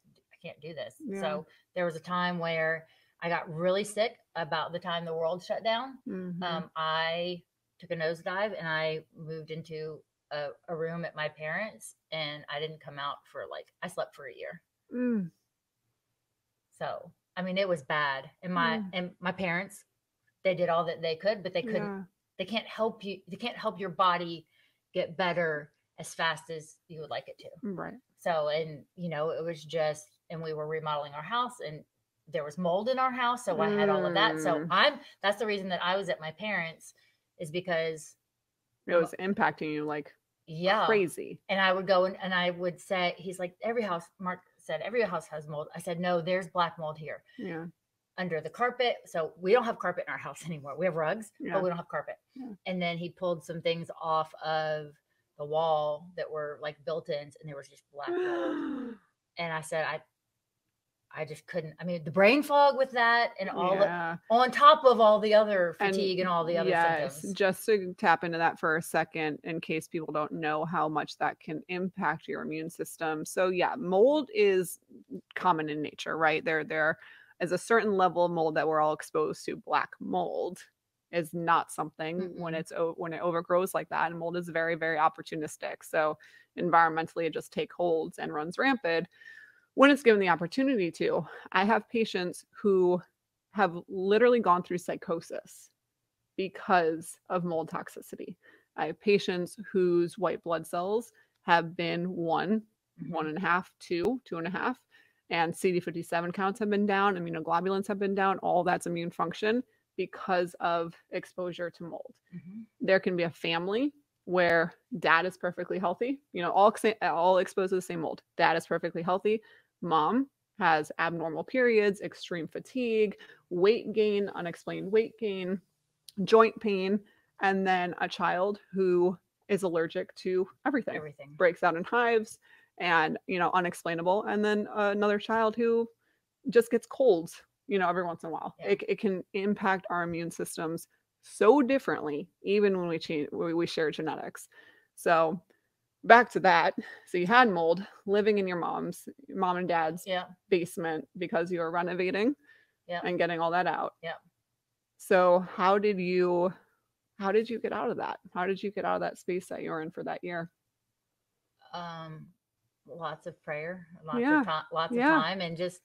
do this. Yeah. So there was a time where I got really sick about the time the world shut down. I took a nosedive and I moved into a room at my parents', and I didn't come out for I slept for a year. So, I mean, it was bad. And my parents, they did all that they could, but they couldn't, they can't help you. They can't help your body get better as fast as you would like it to. Right. So, and it was just, and we were remodeling our house, and there was mold in our house. So I had all of that. So that's the reason that I was at my parents', is because it was impacting you crazy. And I would go and I would say, he's like, Mark said, every house has mold. I said, no, there's black mold here. Yeah. Under the carpet. So we don't have carpet in our house anymore. We have rugs, but we don't have carpet. Yeah. And then he pulled some things off of the wall that were like built-ins, and there was just black mold. And I said, I just couldn't. I mean, the brain fog with that, and all on top of all the other fatigue and all the other symptoms. Just to tap into that for a second, in case people don't know how much that can impact your immune system. So yeah, mold is common in nature, right? There is a certain level of mold that we're all exposed to. Black mold is not something when it overgrows like that, and mold is very, very opportunistic. So environmentally, it just takes holds and runs rampant when it's given the opportunity to. I have patients who have literally gone through psychosis because of mold toxicity. I have patients whose white blood cells have been 1.5, 2.5, and CD57 counts have been down, immunoglobulins have been down. All that's immune function because of exposure to mold. There can be a family where dad is perfectly healthy, all exposed to the same mold. Dad is perfectly healthy. Mom has abnormal periods, extreme fatigue, weight gain, unexplained weight gain, joint pain, and then a child who is allergic to everything. Breaks out in hives and, unexplainable. And then another child who just gets colds, every once in a while. Yeah. It can impact our immune systems so differently, even when we share genetics. So back to that. So you had mold living in your mom and dad's basement because you were renovating and getting all that out. Yeah. So how did you get out of that? How did you get out of that space that you were in for that year? Lots of prayer, lots of time, and just,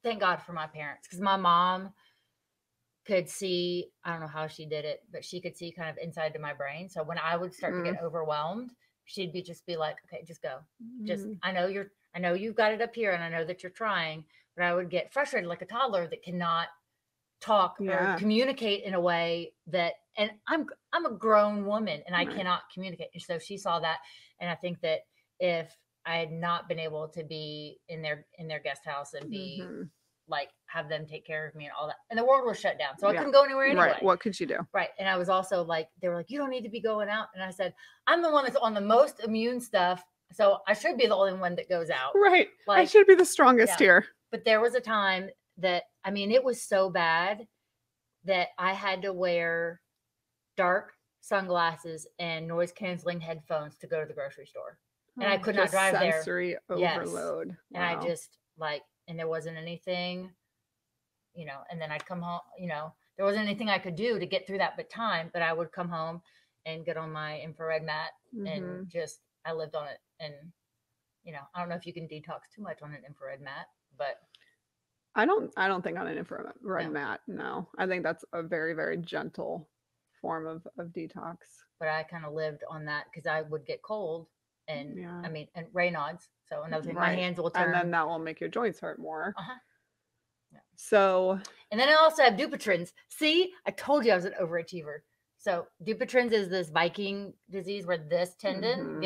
thank God for my parents, because my mom could see, I don't know how she did it, but she could see kind of inside to my brain. So when I would start to get overwhelmed, she'd just be like, okay, just go. Just, I know you've got it up here, and I know that you're trying, but I would get frustrated like a toddler that cannot talk or communicate in a way that, and I'm a grown woman and I cannot communicate. And so she saw that. And I think that if I had not been able to be in their guest house and be have them take care of me and all that, and the world was shut down, so I couldn't go anywhere anyway. Right. What could you do? Right. And I was also they were like, you don't need to be going out. And I said, I'm the one that's on the most immune stuff, so I should be the only one that goes out. Right. I should be the strongest here. But there was a time that, it was so bad that I had to wear dark sunglasses and noise canceling headphones to go to the grocery store. And I could not drive there. Sensory overload. Yes. And I just and there wasn't anything, and then I'd come home, there wasn't anything I could do to get through that but I would come home and get on my infrared mat and I lived on it. And, I don't know if you can detox too much on an infrared mat, but I don't think on an infrared mat. No, I think that's a very, very gentle form of detox. But I kind of lived on that because I would get cold. And and Raynaud's. So another thing, my hands will turn. And then that will make your joints hurt more. Yeah. So. And then I also have Dupuytren's. See, I told you I was an overachiever. So Dupuytren's is this Viking disease where this tendon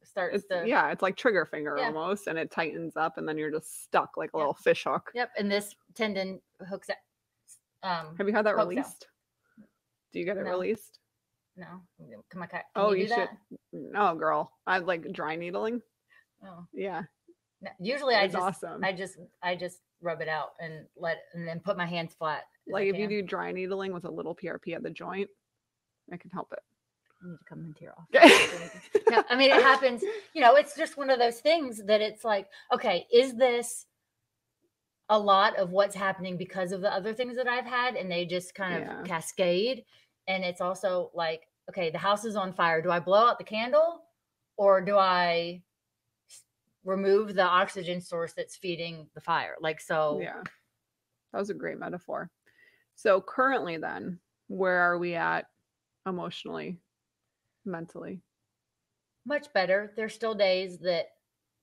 starts to. Yeah, it's like trigger finger almost, and it tightens up, and then you're just stuck like a little fish hook. Yep, and this tendon hooks out. Have you had that released? Out. Do you get it released? No. Can you do that? No, girl. I like dry needling. Oh. Yeah. No, usually I just rub it out and then put my hands flat Like if you do dry needling with a little PRP at the joint, it can help it. I need to come into your office. No, I mean, it happens, it's just one of those things that it's like, okay, is this a lot of what's happening because of the other things that I've had, and they just kind of cascade? And it's also like, okay, the house is on fire. Do I blow out the candle, or do I remove the oxygen source that's feeding the fire? Like, so. Yeah, that was a great metaphor. So currently then, where are we at emotionally, mentally? Much better. There's still days that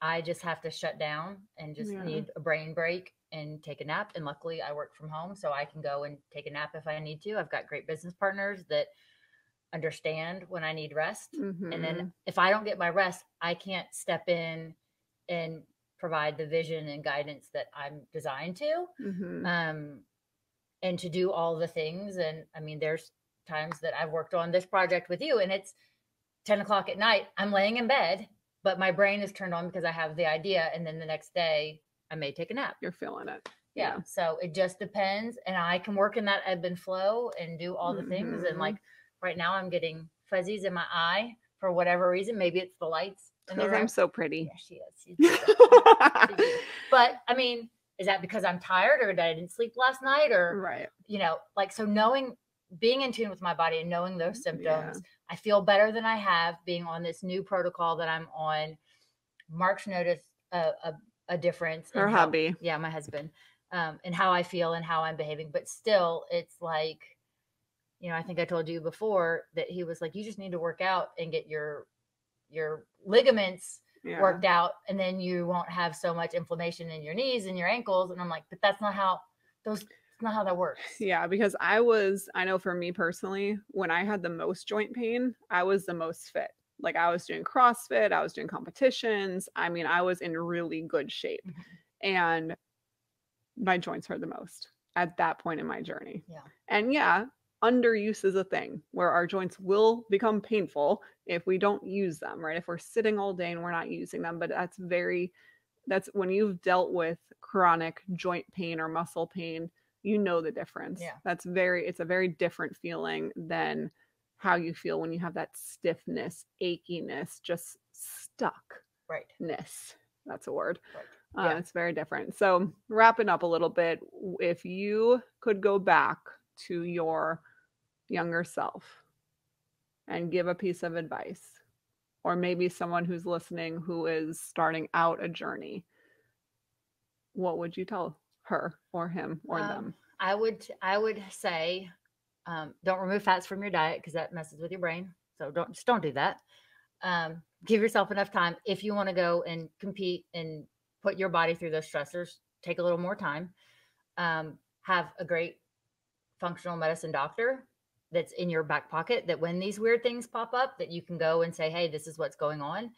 I just have to shut down and just need a brain break and take a nap. And luckily I work from home, so I can go and take a nap if I need to. I've got great business partners that understand when I need rest. Mm-hmm. And then if I don't get my rest, I can't step in and provide the vision and guidance that I'm designed to. Mm-hmm. And to do all the things. And I mean, there's times that I've worked on this project with you and it's 10 o'clock at night, I'm laying in bed, but my brain is turned on because I have the idea. And then the next day I may take a nap. You're feeling it. Yeah. So it just depends. And I can work in that ebb and flow and do all the things. And like right now I'm getting fuzzies in my eye for whatever reason. Maybe it's the lights. Because I'm so pretty. Yeah, she is. She's but I mean, is that because I'm tired, or I didn't sleep last night, or, like, so being in tune with my body and knowing those symptoms, I feel better than I have being on this new protocol that I'm on. Mark's noticed a difference. Her hubby. My husband, and how I feel and how I'm behaving. But still, it's like, I think I told you before that he was like, you just need to work out and get your ligaments worked out, and then you won't have so much inflammation in your knees and your ankles. And I'm like, but that's not how that works. Yeah, because I know for me personally, when I had the most joint pain, I was the most fit. Like I was doing CrossFit, I was doing competitions. I mean, I was in really good shape, and my joints hurt the most at that point in my journey. Yeah. And underuse is a thing where our joints will become painful if we don't use them, right? If we're sitting all day and we're not using them. But that's when you've dealt with chronic joint pain or muscle pain, the difference. Yeah. It's a very different feeling than how you feel when you have that stiffness, achiness, just stuckness. That's a word. Right. It's very different. So wrapping up a little bit, if you could go back to your younger self and give a piece of advice, or maybe someone who's listening who is starting out a journey, what would you tell her or him or them? I would say, don't remove fats from your diet, because that messes with your brain. So don't do that. Give yourself enough time. If you want to go and compete and put your body through those stressors, take a little more time. Have a great functional medicine doctor that's in your back pocket, that when these weird things pop up, that you can go and say, hey, this is what's going on.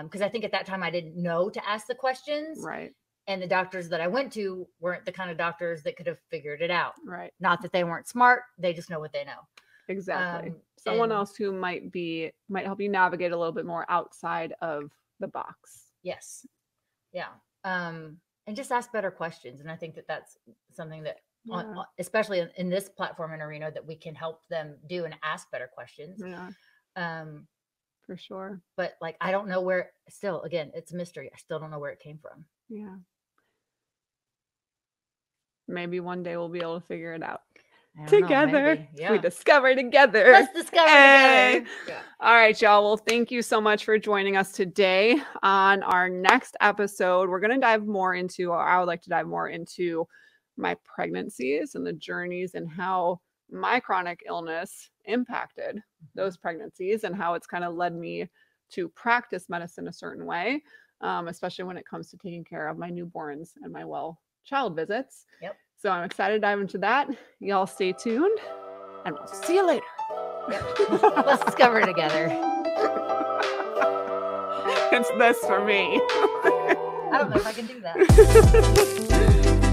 Because I think at that time I didn't know to ask the questions. Right. And the doctors that I went to weren't the kind of doctors that could have figured it out. Right. Not that they weren't smart. They just know what they know. Exactly. Someone else who might help you navigate a little bit more outside of the box. Yes. Yeah. And just ask better questions. And I think that that's something that, especially in this platform and arena, that we can help them do and ask better questions. Yeah. For sure. But like, I don't know where, still, again, it's a mystery. I still don't know where it came from. Yeah. Maybe one day we'll be able to figure it out together. We discover together. Let's discover together. Yeah. All right, y'all. Well, thank you so much for joining us today. On our next episode, I would like to dive more into my pregnancies and the journeys, and how my chronic illness impacted those pregnancies, and how it's kind of led me to practice medicine a certain way, especially when it comes to taking care of my newborns and my child visits. Yep. So I'm excited to dive into that. Y'all stay tuned, and we'll see you later. Yep. Let's discover it together. It's this for me. I don't know if I can do that.